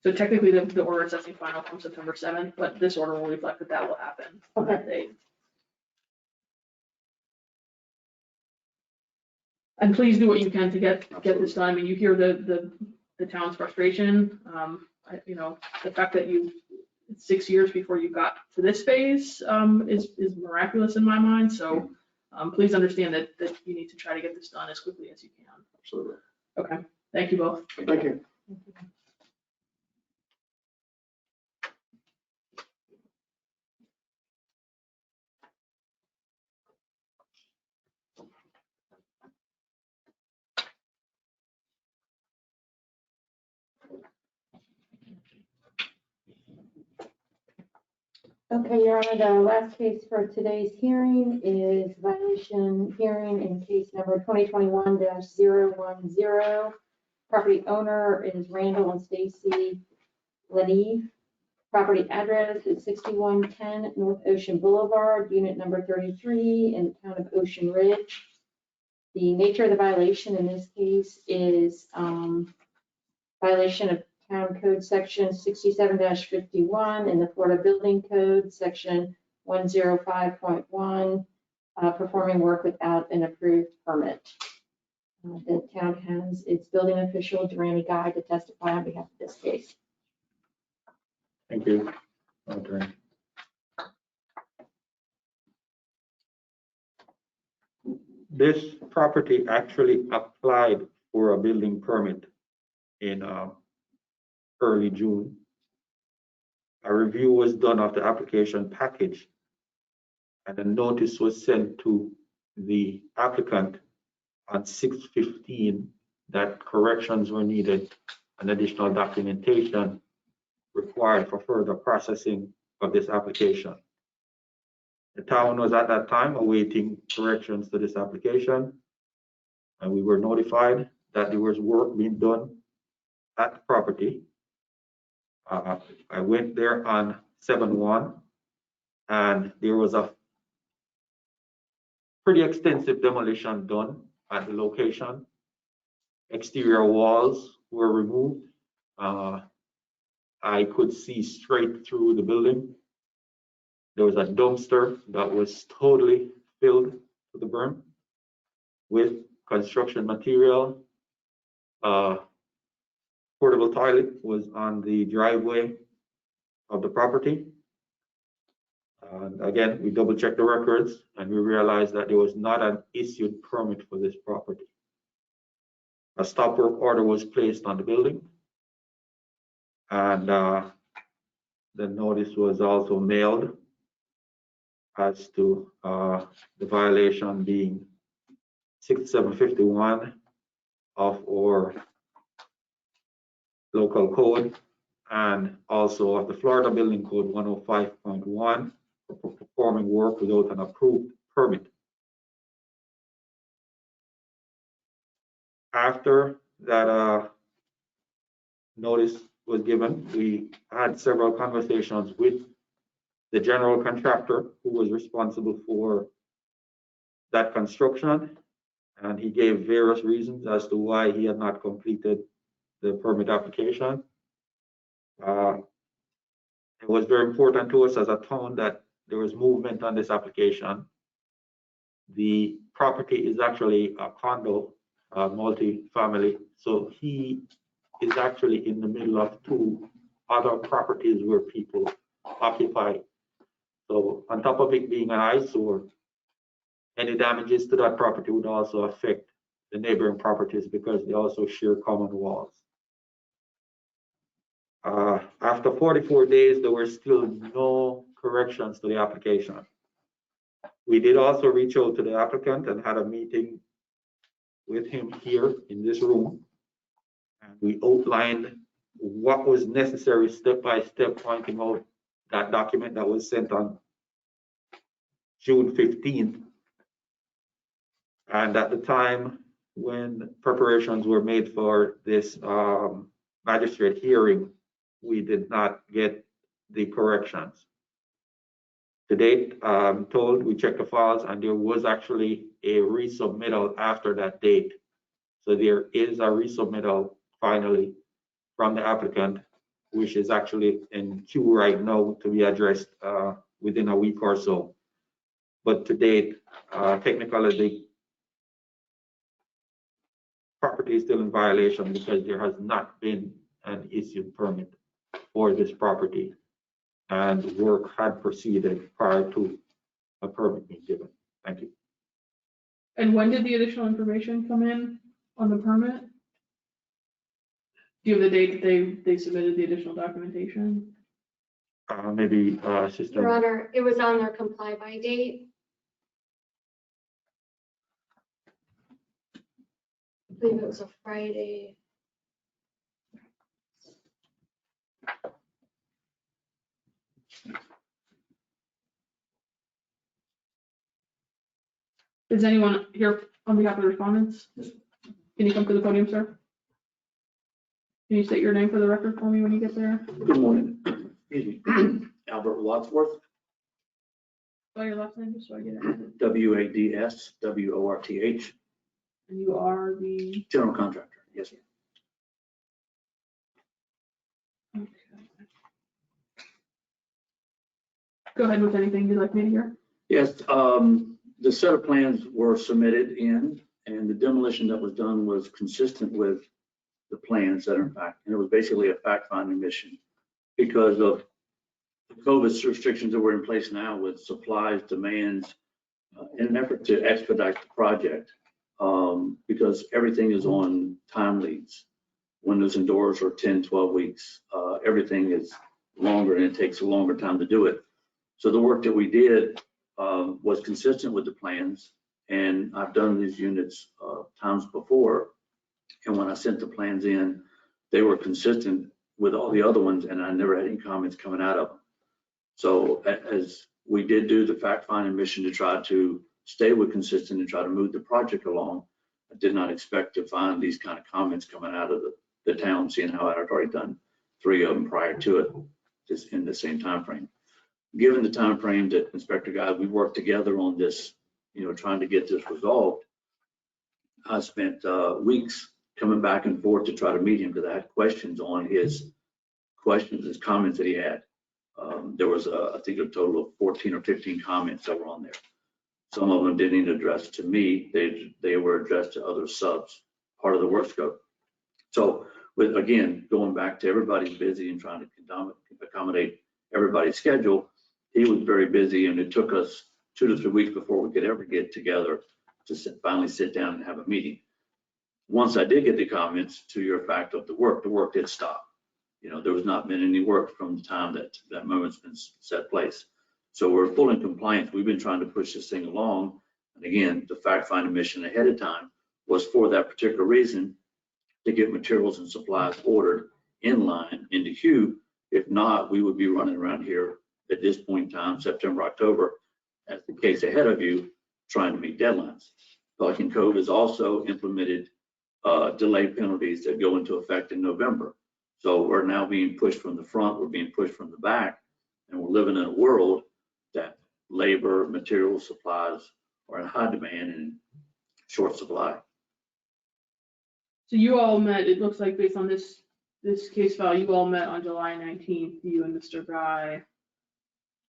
So technically the order assessing final from September 7th, but this order will reflect that that will happen on that date. And please do what you can to get this done. I mean, you hear the town's frustration. You know, the fact that it's 6 years before you got to this phase is miraculous in my mind. So please understand that you need to try to get this done as quickly as you can. Absolutely. Okay, thank you both. Thank you. Okay, Your Honor, the last case for today's hearing is violation hearing in case number 2021-010. Property owner is Randall and Stacy Leneve. Property address is 6110 North Ocean Boulevard, unit number 33 in the town of Ocean Ridge. The nature of the violation in this case is violation of Town Code Section 67-51 in the Florida Building Code, Section 105.1, performing work without an approved permit. The town has its building official, Durante Guy, to testify on behalf of this case. Thank you. Okay. This property actually applied for a building permit in early June. A review was done of the application package, and a notice was sent to the applicant on 6/15 that corrections were needed and additional documentation required for further processing of this application. The town was at that time awaiting corrections to this application, and we were notified that there was work being done at the property. I went there on 7/1, and there was a pretty extensive demolition done at the location. Exterior walls were removed. I could see straight through the building. There was a dumpster that was totally filled to the brim with construction material. Portable toilet was on the driveway of the property. Again, we double checked the records and we realized that there was not an issued permit for this property. A stop work order was placed on the building, and the notice was also mailed as to the violation being 6751 of our local code, and also of the Florida Building Code 105.1 for performing work without an approved permit. After that notice was given, we had several conversations with the general contractor who was responsible for that construction, and he gave various reasons as to why he had not completed the permit application. It was very important to us as a town that there was movement on this application. The property is actually a condo, multi-family, so he is actually in the middle of two other properties where people occupy. So on top of it being an eyesore, any damages to that property would also affect the neighboring properties because they also share common walls. After 44 days, there were still no corrections to the application. We did also reach out to the applicant and had a meeting with him here in this room. And we outlined what was necessary step by step, pointing out that document that was sent on June 15th. And at the time when preparations were made for this magistrate hearing, we did not get the corrections. To date, I'm told we checked the files and there was actually a resubmittal after that date. So there is a resubmittal finally from the applicant, which is actually in queue right now to be addressed within a week or so. But to date, technically the property is still in violation because there has not been an issued permit for this property, and work had proceeded prior to a permit being given. Thank you. And when did the additional information come in on the permit? Do you have the date that they submitted the additional documentation? Maybe Your Assistant. Honor, it was on their comply by date. I believe it was a Friday. Is anyone here on behalf of the respondents? Can you come to the podium, sir? Can you state your name for the record for me when you get there? Good morning. Excuse me. Albert Wadsworth, Spell your last name just so I get it. WADSWORTH, And you are the, general contractor. Yes, sir. okay. Go ahead with anything you'd like me to hear. Yes, the set of plans were submitted in, and the demolition that was done was consistent with the plans that are in fact, and it was basically a fact-finding mission because of the COVID restrictions that were in place now with supplies, demands, in an effort to expedite the project, because everything is on time leads. Windows and doors are 10, 12 weeks. Everything is longer and it takes a longer time to do it. So the work that we did was consistent with the plans, and I've done these units times before, and when I sent the plans in, they were consistent with all the other ones, and I never had any comments coming out of them. So as We did do the fact-finding mission to try to stay with consistent and try to move the project along. I did not expect to find these kind of comments coming out of the town, seeing how I had already done 3 of them prior to it, just in the same time frame. Given the time frame that Inspector Guy, we worked together on this, trying to get this resolved, I spent weeks coming back and forth to try to meet him, because I had questions on his comments that he had. There was, I think, a total of 14 or 15 comments that were on there. Some of them didn't even address to me. They were addressed to other subs, part of the work scope. So again, going back to everybody's busy and trying to accommodate everybody's schedule, he was very busy, and it took us 2 to 3 weeks before we could ever get together to finally sit down and have a meeting. Once I did get the comments, to your fact of the work did stop. There was not been any work from the time that moment's been set place. So we're full in compliance. We've been trying to push this thing along. And again, the fact-finding mission ahead of time was for that particular reason, to get materials and supplies ordered in line into queue. If not, we would be running around here at this point in time, September, October, as the case ahead of you, trying to meet deadlines. Pelican Cove has also implemented delay penalties that go into effect in November. So we're now being pushed from the front, we're being pushed from the back, and we're living in a world that labor, materials, supplies are in high demand and short supply. So you all met, it looks like based on this case file, you all met on July 19th, you and Mr. Guy.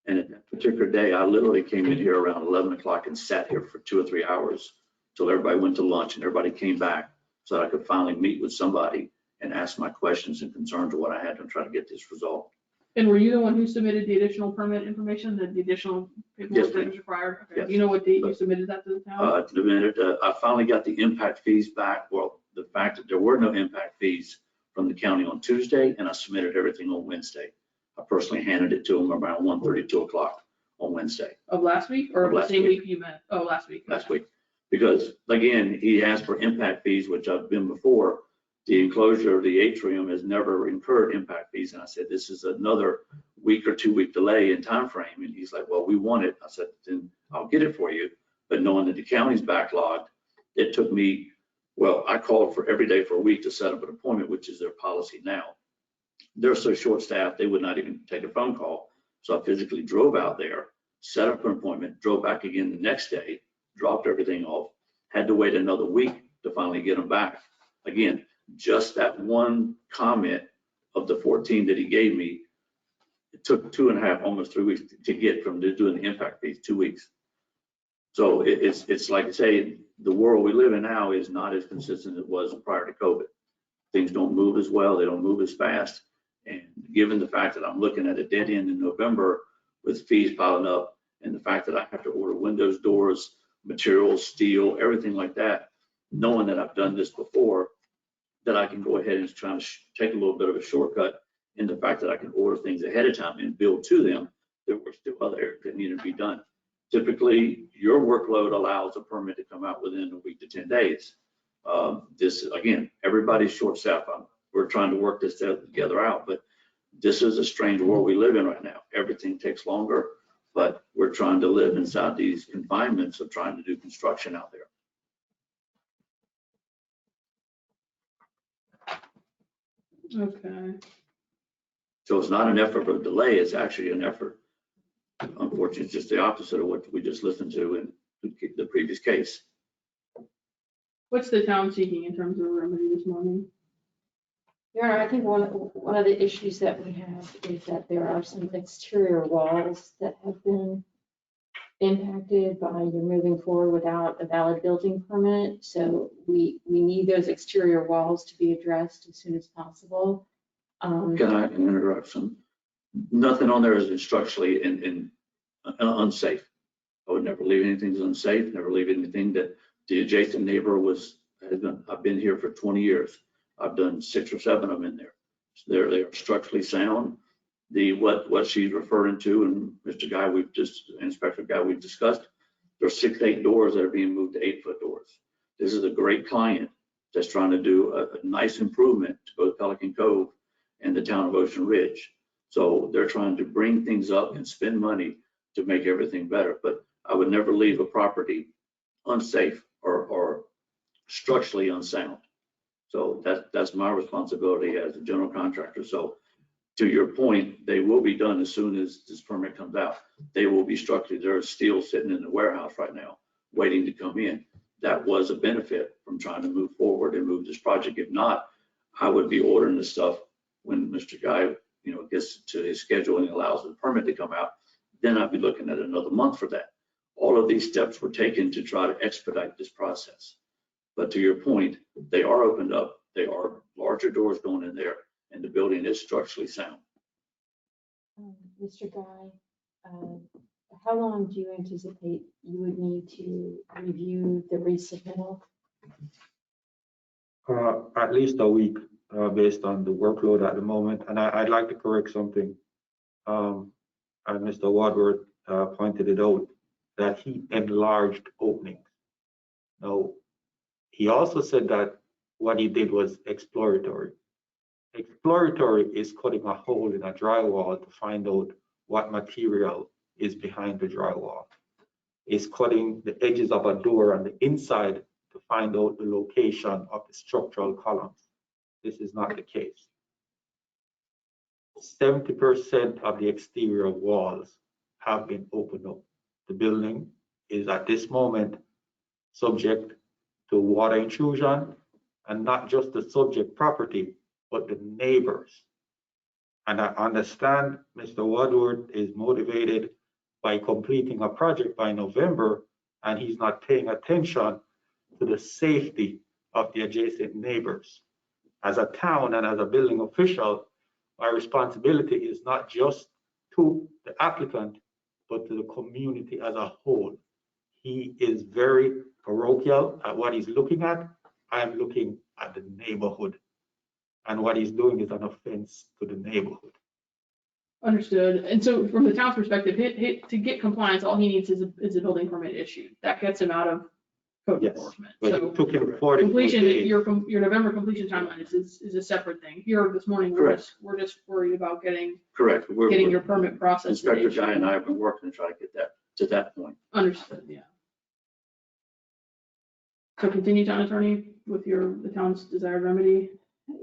And at that particular day, I literally came in here around 11 o'clock and sat here for 2 or 3 hours till everybody went to lunch and everybody came back, so that I could finally meet with somebody and ask my questions and concerns of what I had to try to get this resolved. And were you the one who submitted the additional permit information, the additional paperwork that was required? Okay. Yes. Do you know what date you submitted that to the town? The minute I finally got the impact fees back, well, the fact that there were no impact fees from the county on Tuesday, and I submitted everything on Wednesday. I personally handed it to them around 1:30, 2 o'clock on Wednesday. Of last week, or Of the last same week. week you met? Oh, last week. Last week. Because again, he asked for impact fees, which I've been before. The enclosure of the atrium has never incurred impact fees. And I said, this is another week or 2 week delay in time frame. And he's like, well, we want it. I said, then I'll get it for you. But knowing that the county's backlogged, it took me, well, I called for every day for a week to set up an appointment, which is their policy now. They're so short staffed, they would not even take a phone call. So I physically drove out there, set up an appointment, drove back again the next day, dropped everything off, had to wait another week to finally get them back. Again, just that one comment of the 14 that he gave me, it took 2.5, almost 3 weeks to get from doing the impact fees, 2 weeks. So it's like I say, the world we live in now is not as consistent as it was prior to COVID. Things don't move as well, they don't move as fast. And given the fact that I'm looking at a dead end in November with fees piling up, and the fact that I have to order windows, doors, materials, steel, everything like that, knowing that I've done this before, that I can go ahead and try to take a little bit of a shortcut in the fact that I can order things ahead of time and build to them. There were still other areas that needed to be done. Typically, your workload allows a permit to come out within a week to 10 days. This, again, everybody's short staffed. We're trying to work this together out, but this is a strange world we live in right now. Everything takes longer, but we're trying to live inside these confinements of trying to do construction out there. Okay. So it's not an effort of delay, it's actually an effort. Unfortunately, it's just the opposite of what we just listened to in the previous case. What's the town seeking in terms of remedy this morning? Yeah, I think one of the issues that we have is that there are some exterior walls that have been impacted by you moving forward without a valid building permit. So we need those exterior walls to be addressed as soon as possible. Can I interrupt some? Nothing on there is structurally unsafe. I would never leave anything that's unsafe, never leave anything that the adjacent neighbor has done. I've been here for 20 years. I've done 6 or 7 of them in there. So they are structurally sound. What she's referring to, and Mr. Guy, Inspector Guy, we've discussed, there's 6 to 8 doors that are being moved to 8-foot doors. This is a great client that's trying to do a nice improvement to both Pelican Cove and the town of Ocean Ridge. So they're trying to bring things up and spend money to make everything better. But I would never leave a property unsafe or structurally unsound. So that's my responsibility as a general contractor. So to your point, they will be done as soon as this permit comes out. They will be structurally, there's steel sitting in the warehouse right now, waiting to come in. That was a benefit from trying to move forward and move this project. If not, I would be ordering the stuff when Mr. Guy, gets to his schedule and allows the permit to come out. Then I'd be looking at another month for that. All of these steps were taken to try to expedite this process. But to your point, they are opened up. They are larger doors going in there, and the building is structurally sound. Mr. Guy, how long do you anticipate you would need to review the resubmittal? At least a week, based on the workload at the moment. And I'd like to correct something. And Mr. Wadsworth pointed it out, that he enlarged openings. Now, he also said that what he did was exploratory. Exploratory is cutting a hole in a drywall to find out what material is behind the drywall. It's cutting the edges of a door on the inside to find out the location of the structural columns. This is not the case. 70% of the exterior walls have been opened up. The building is at this moment subject to water intrusion, and not just the subject property, but the neighbors. And I understand Mr. Wadsworth is motivated by completing a project by November, and he's not paying attention to the safety of the adjacent neighbors. As a town and as a building official, my responsibility is not just to the applicant, but to the community as a whole. He is very parochial at what he's looking at. I am looking at the neighborhood. And what he's doing is an offense to the neighborhood. Understood. And so from the town's perspective, to get compliance, all he needs is a building permit issued. That gets him out of code Yes, enforcement. but So it took him 40 completion, days. your November completion timeline is a separate thing. Here this morning, we're just worried about getting Correct. your permit process. Inspector Guy and I have been working to try to get that to that point. Understood, yeah. So continue, town attorney, with the town's desired remedy.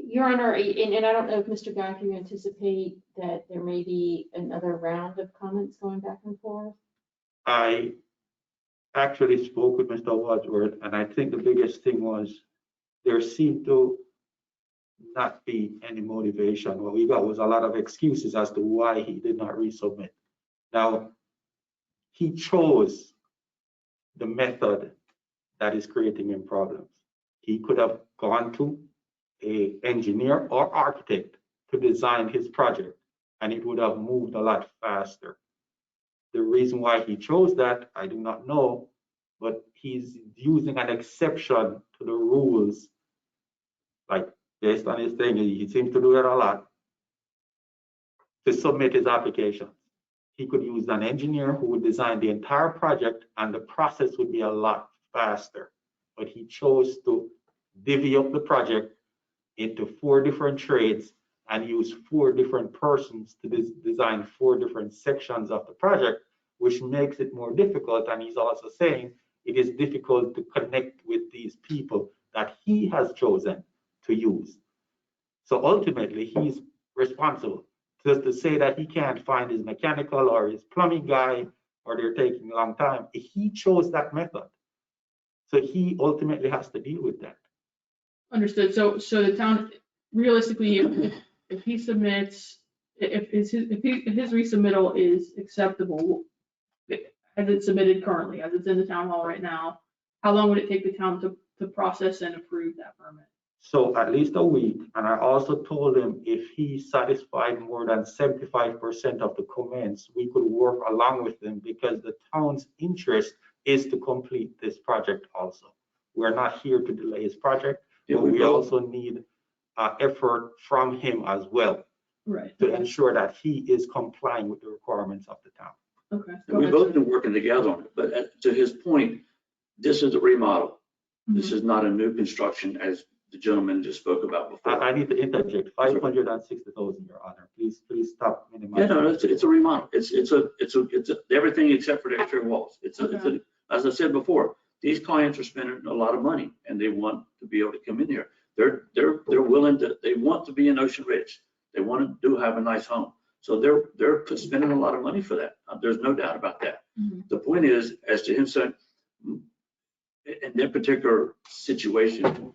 Your Honor, and I don't know if Mr. Guy, if you anticipate that there may be another round of comments going back and forth? I actually spoke with Mr. Wadsworth, and I think the biggest thing was there seemed to not be any motivation. What we got was a lot of excuses as to why he did not resubmit. Now, he chose the method that is creating him problems. He could have gone to an engineer or architect to design his project, and it would have moved a lot faster. The reason why he chose that, I do not know, but he's using an exception to the rules, like based on his thing, he seems to do it a lot, to submit his application. He could use an engineer who would design the entire project, and the process would be a lot faster. But he chose to divvy up the project into 4 different trades and use 4 different persons to design 4 different sections of the project, which makes it more difficult. And he's also saying it is difficult to connect with these people that he has chosen to use. So ultimately, he's responsible. Just to say that he can't find his mechanical or his plumbing guy, or they're taking a long time, he chose that method. So he ultimately has to deal with that. Understood. So the town, realistically, if he submits, if his resubmittal is acceptable, as it's submitted currently, as it's in the town hall right now, how long would it take the town to process and approve that permit? So at least a week. And I also told him if he satisfied more than 75% of the comments, we could work along with them, because the town's interest is to complete this project also. We're not here to delay his project, Yeah, but we also need effort from him as well, Right. to ensure that he is complying with the requirements of the town. Okay. And we've both been working together on it, but to his point, this is a remodel. This is not a new construction as the gentleman just spoke about before. I need to interject, 560,000, Your Honor. Please stop Yeah, minimizing. no, it's a remodel. It's everything except for the exterior walls. As I said before, these clients are spending a lot of money and they want to be able to come in here. They're willing to, they want to be in Ocean Ridge. They want to have a nice home. So they're spending a lot of money for that. There's no doubt about that. The point is, as to him saying, in that particular situation,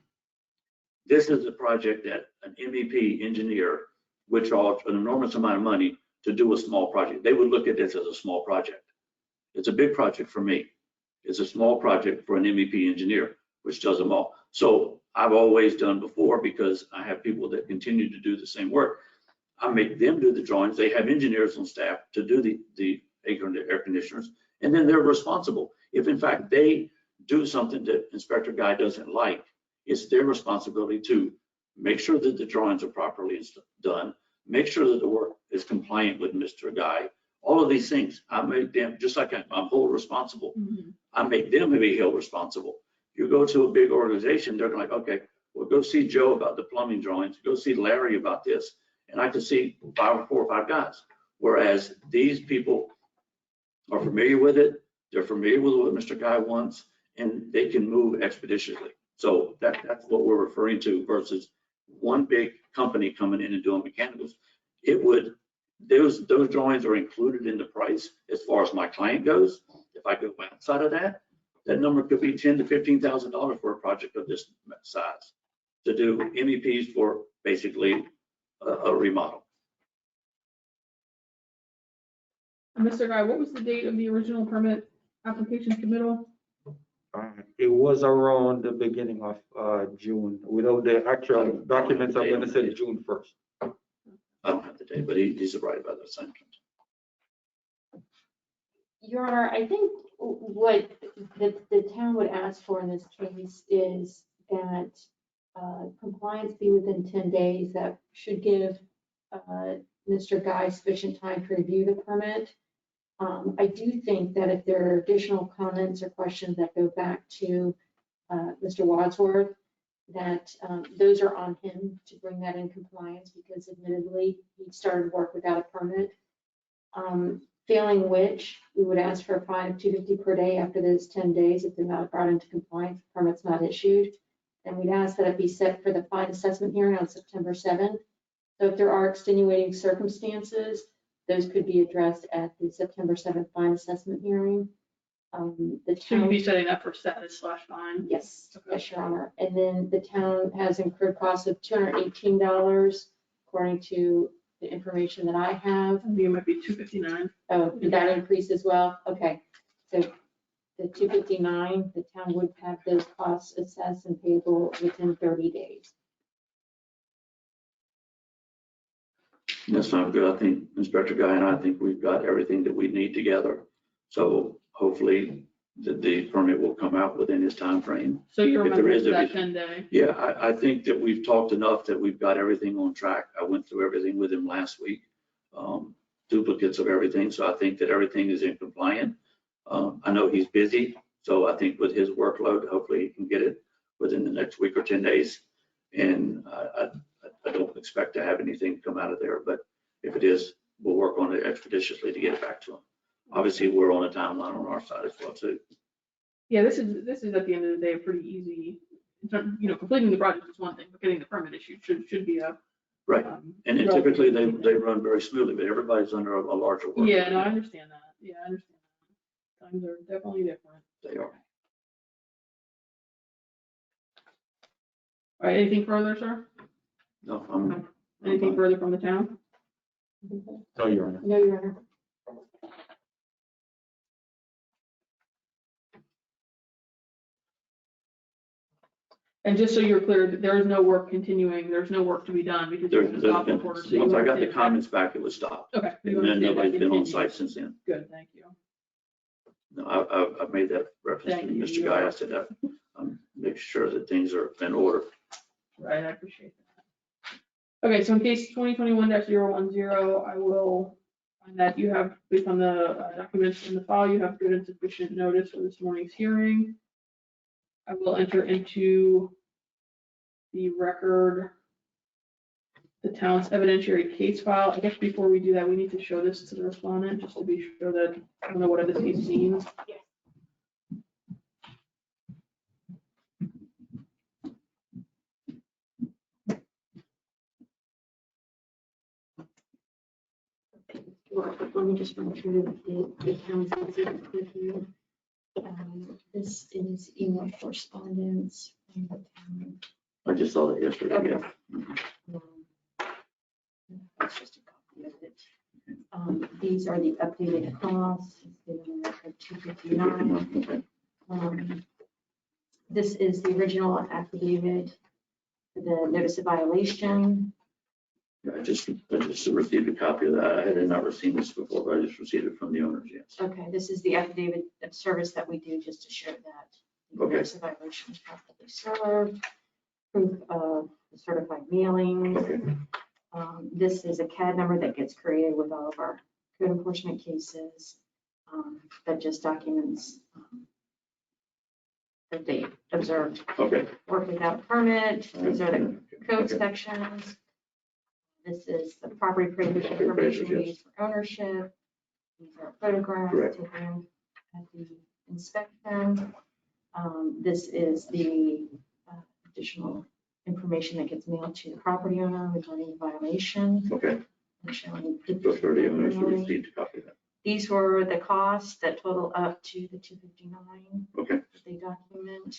this is a project that an MEP engineer would charge an enormous amount of money to do a small project. They would look at this as a small project. It's a big project for me. It's a small project for an MEP engineer, which does them all. So I've always done before, because I have people that continue to do the same work. I make them do the drawings. They have engineers on staff to do the air conditioners, and then they're responsible. If in fact they do something that Inspector Guy doesn't like, it's their responsibility to make sure that the drawings are properly done, make sure that the work is compliant with Mr. Guy. All of these things, I make them, just like I'm whole responsible, I make them be held responsible. You go to a big organization, they're like, okay, well, go see Joe about the plumbing drawings, go see Larry about this, and I could see 4 or 5 guys. Whereas these people are familiar with it, they're familiar with what Mr. Guy wants, and they can move expeditiously. So that's what we're referring to versus one big company coming in and doing mechanicals. It would, those drawings are included in the price as far as my client goes. If I go outside of that, that number could be $10,000 to $15,000 for a project of this size to do MEPs for basically a remodel. Mr. Guy, what was the date of the original permit application submittal? It was around the beginning of June. Without the actual documents, I'm going to say June 1st. I don't have the date, but he's right about that sentence. Your Honor, I think what the town would ask for in this case is that compliance be within 10 days. That should give Mr. Guy sufficient time to review the permit. I do think that if there are additional comments or questions that go back to Mr. Wadsworth, that those are on him to bring that in compliance, because admittedly, he started work without a permit. Failing which, we would ask for a fine of $250 per day after those 10 days if they're not brought into compliance, the permit's not issued. And we'd ask that it be set for the fine assessment hearing on September 7th. So if there are extenuating circumstances, those could be addressed at the September 7th fine assessment hearing. The So you'd town, be setting that for status/fine? yes, yes, Your Honor. And then the town has incurred costs of $218, according to the information that I have. I think it might be $259. Oh, did that increase as well? Okay, so the 259, the town would have those costs assessed and payable within 30 days. That's not good. I think Inspector Guy and I think we've got everything that we need together. So hopefully the permit will come out within his time frame. So you If there remember is a- that 10-day? Yeah, I think that we've talked enough that we've got everything on track. I went through everything with him last week, duplicates of everything. So I think that everything is in compliant. I know he's busy, so I think with his workload, hopefully he can get it within the next week or 10 days. And I don't expect to have anything come out of there, but if it is, we'll work on it expeditiously to get it back to him. Obviously, we're on a timeline on our side as well too. Yeah, this is at the end of the day a pretty easy, completing the project is one thing, but getting the permit issued should be a. Right. And then typically they run very smoothly, but everybody's under a larger work. Yeah, no, I understand that. Yeah, I understand that. Times are definitely different. They are. All right, anything further, sir? No, Anything further from the town? No, Your Honor. No, Your Honor. And just so you're clear, there is no work continuing, there's no work to be done because There's there's a been, stop work order. so you once I got the understand that. comments back, it was stopped. Okay. so you And then understand that nobody's been on continues. site since then. Good, thank you. No, I've made that reference to Thank you. Mr. Guy. I said, make sure that things are in order. Right, I appreciate that. Okay, so in case 2021-010, I will find that you have, based on the documents in the file, you have good and sufficient notice for this morning's hearing. I will enter into the record the town's evidentiary case file. I guess before we do that, we need to show this to the respondent, just to be sure that, I don't know what this case means. Let me just run through the town's exhibit with you. This is email correspondence from the town. I just saw that yesterday, Okay. yeah. That's just a copy of it. These are the updated costs. It's been record 259. Okay. This is the original affidavit, for the notice of violation. Yeah, I just received a copy of that. I had not received this before, but I just received it from the owners, yes. Okay, this is the affidavit of service that we do just to show that the Okay. notice of violation is properly served. Proof of the certified mailing. Okay, This is a CAD number that gets created with all of our code enforcement cases. That just documents that they observed okay. work without permit. These are the code Okay. sections. This is the property appraisal Property information appraisal, yes. used for ownership. These are photographs Correct. taken at the inspection. This is the additional information that gets mailed to the property owner regarding the violation. Okay, and showing so for the owners to receive a copy of that. These were the costs that total up to the 259 Okay, that they document.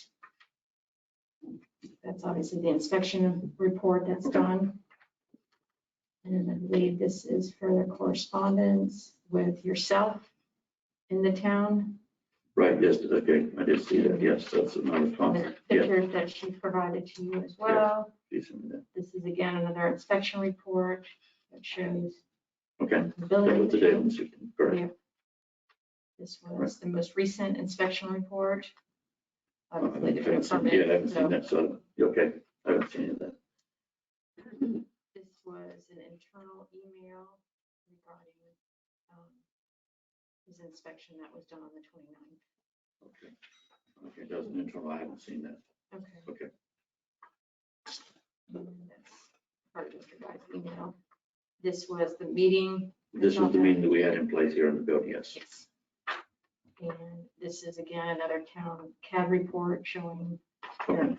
That's obviously the inspection report that's done. And I believe this is further correspondence with yourself in the town. right, yes, okay, I did see that, yes, that's another And the comment. Yeah, pictures that she provided to you as well. please send me that. This is again another inspection report that shows Okay, the that building. was the day on the 16th, correct. Yeah. This was the most recent inspection report. Obviously, I haven't the seen- Yeah, I haven't seen permit. that, so, okay, I haven't seen any of that. This was an internal email regarding his inspection that was done on the 29th. Okay, okay, that was an internal, I haven't seen that. Okay. Okay, And that's part of Mr. Guy's email. This was the meeting. this was the meeting that we had in place here in the building, yes. Yes. And this is again another town CAD report showing Okay,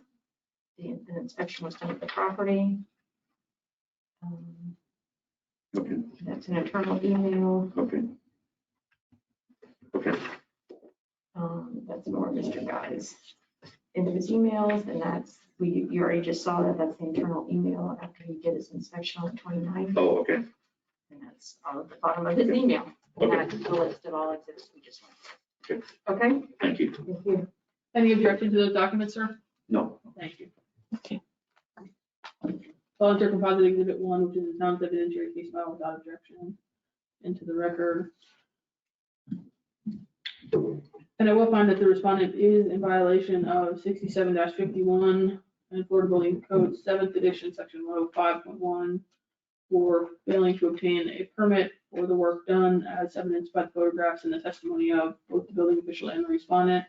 that the inspection was done at the property. okay, That's an internal email. okay. Okay, That's more of Mr. Guy's into his emails, and that's, you already just saw that, that's the internal email after he did his inspection on the 29th. oh, okay, And that's all at the bottom of his email. And that's the list of all exhibits we just went through. Okay? thank you. Thank you. Any objection to those documents, sir? No, Thank you. I'll enter composite exhibit 1, which is the town's evidentiary case file without objection into the record. And I will find that the respondent is in violation of 67-51 and Florida Building Code 7th edition, section 105.1, for failing to obtain a permit for the work done as evidenced by the photographs and the testimony of both the building official and the respondent.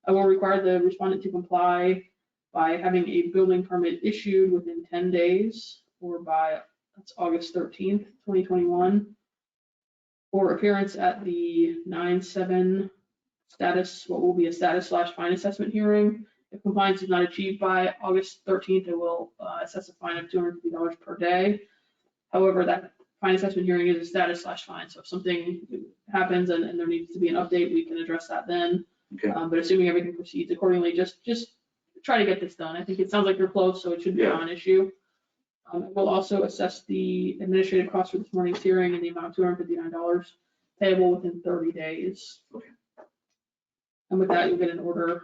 I will require the respondent to comply by having a building permit issued within 10 days or by, that's August 13th, 2021, or appearance at the 9/7 status, what will be a status/fine assessment hearing. If compliance is not achieved by August 13th, it will assess a fine of $250 per day. However, that fine assessment hearing is a status/fine, so if something happens and there needs to be an update, we can address that then. okay, But assuming everything proceeds accordingly, just try to get this done. I think it sounds like you're close, so it should be Yeah. a non-issue. We'll also assess the administrative cost for this morning's hearing in the amount of $259 payable within 30 days. Okay. And with that, you'll get an order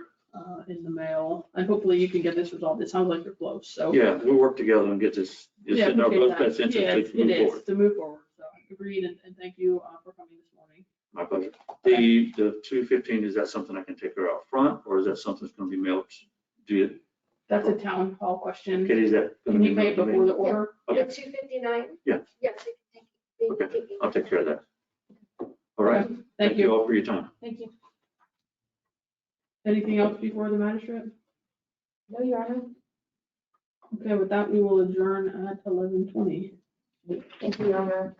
in the mail, and hopefully you can get this resolved. It sounds like you're close, so. yeah, we'll work together and get this, it's Yeah, in our appreciate both that. best Yeah, interest to it move is forward. to move forward. So agreed, and thank you for coming this morning. My pleasure. The 215, is that something I can take care of up front, or is that something that's gonna be mailed? Do you, That's a town hall question. okay, is that? gonna Can be you pay it mailed to me? before the order? Okay. The 259? Yeah. Yes. Okay, I'll take care of that. All right, Okay, Thank you. all for your time. Thank you. Anything else before the magistrate? No, Your Honor. Okay, with that, we will adjourn at 11:20. Thank you, Your Honor.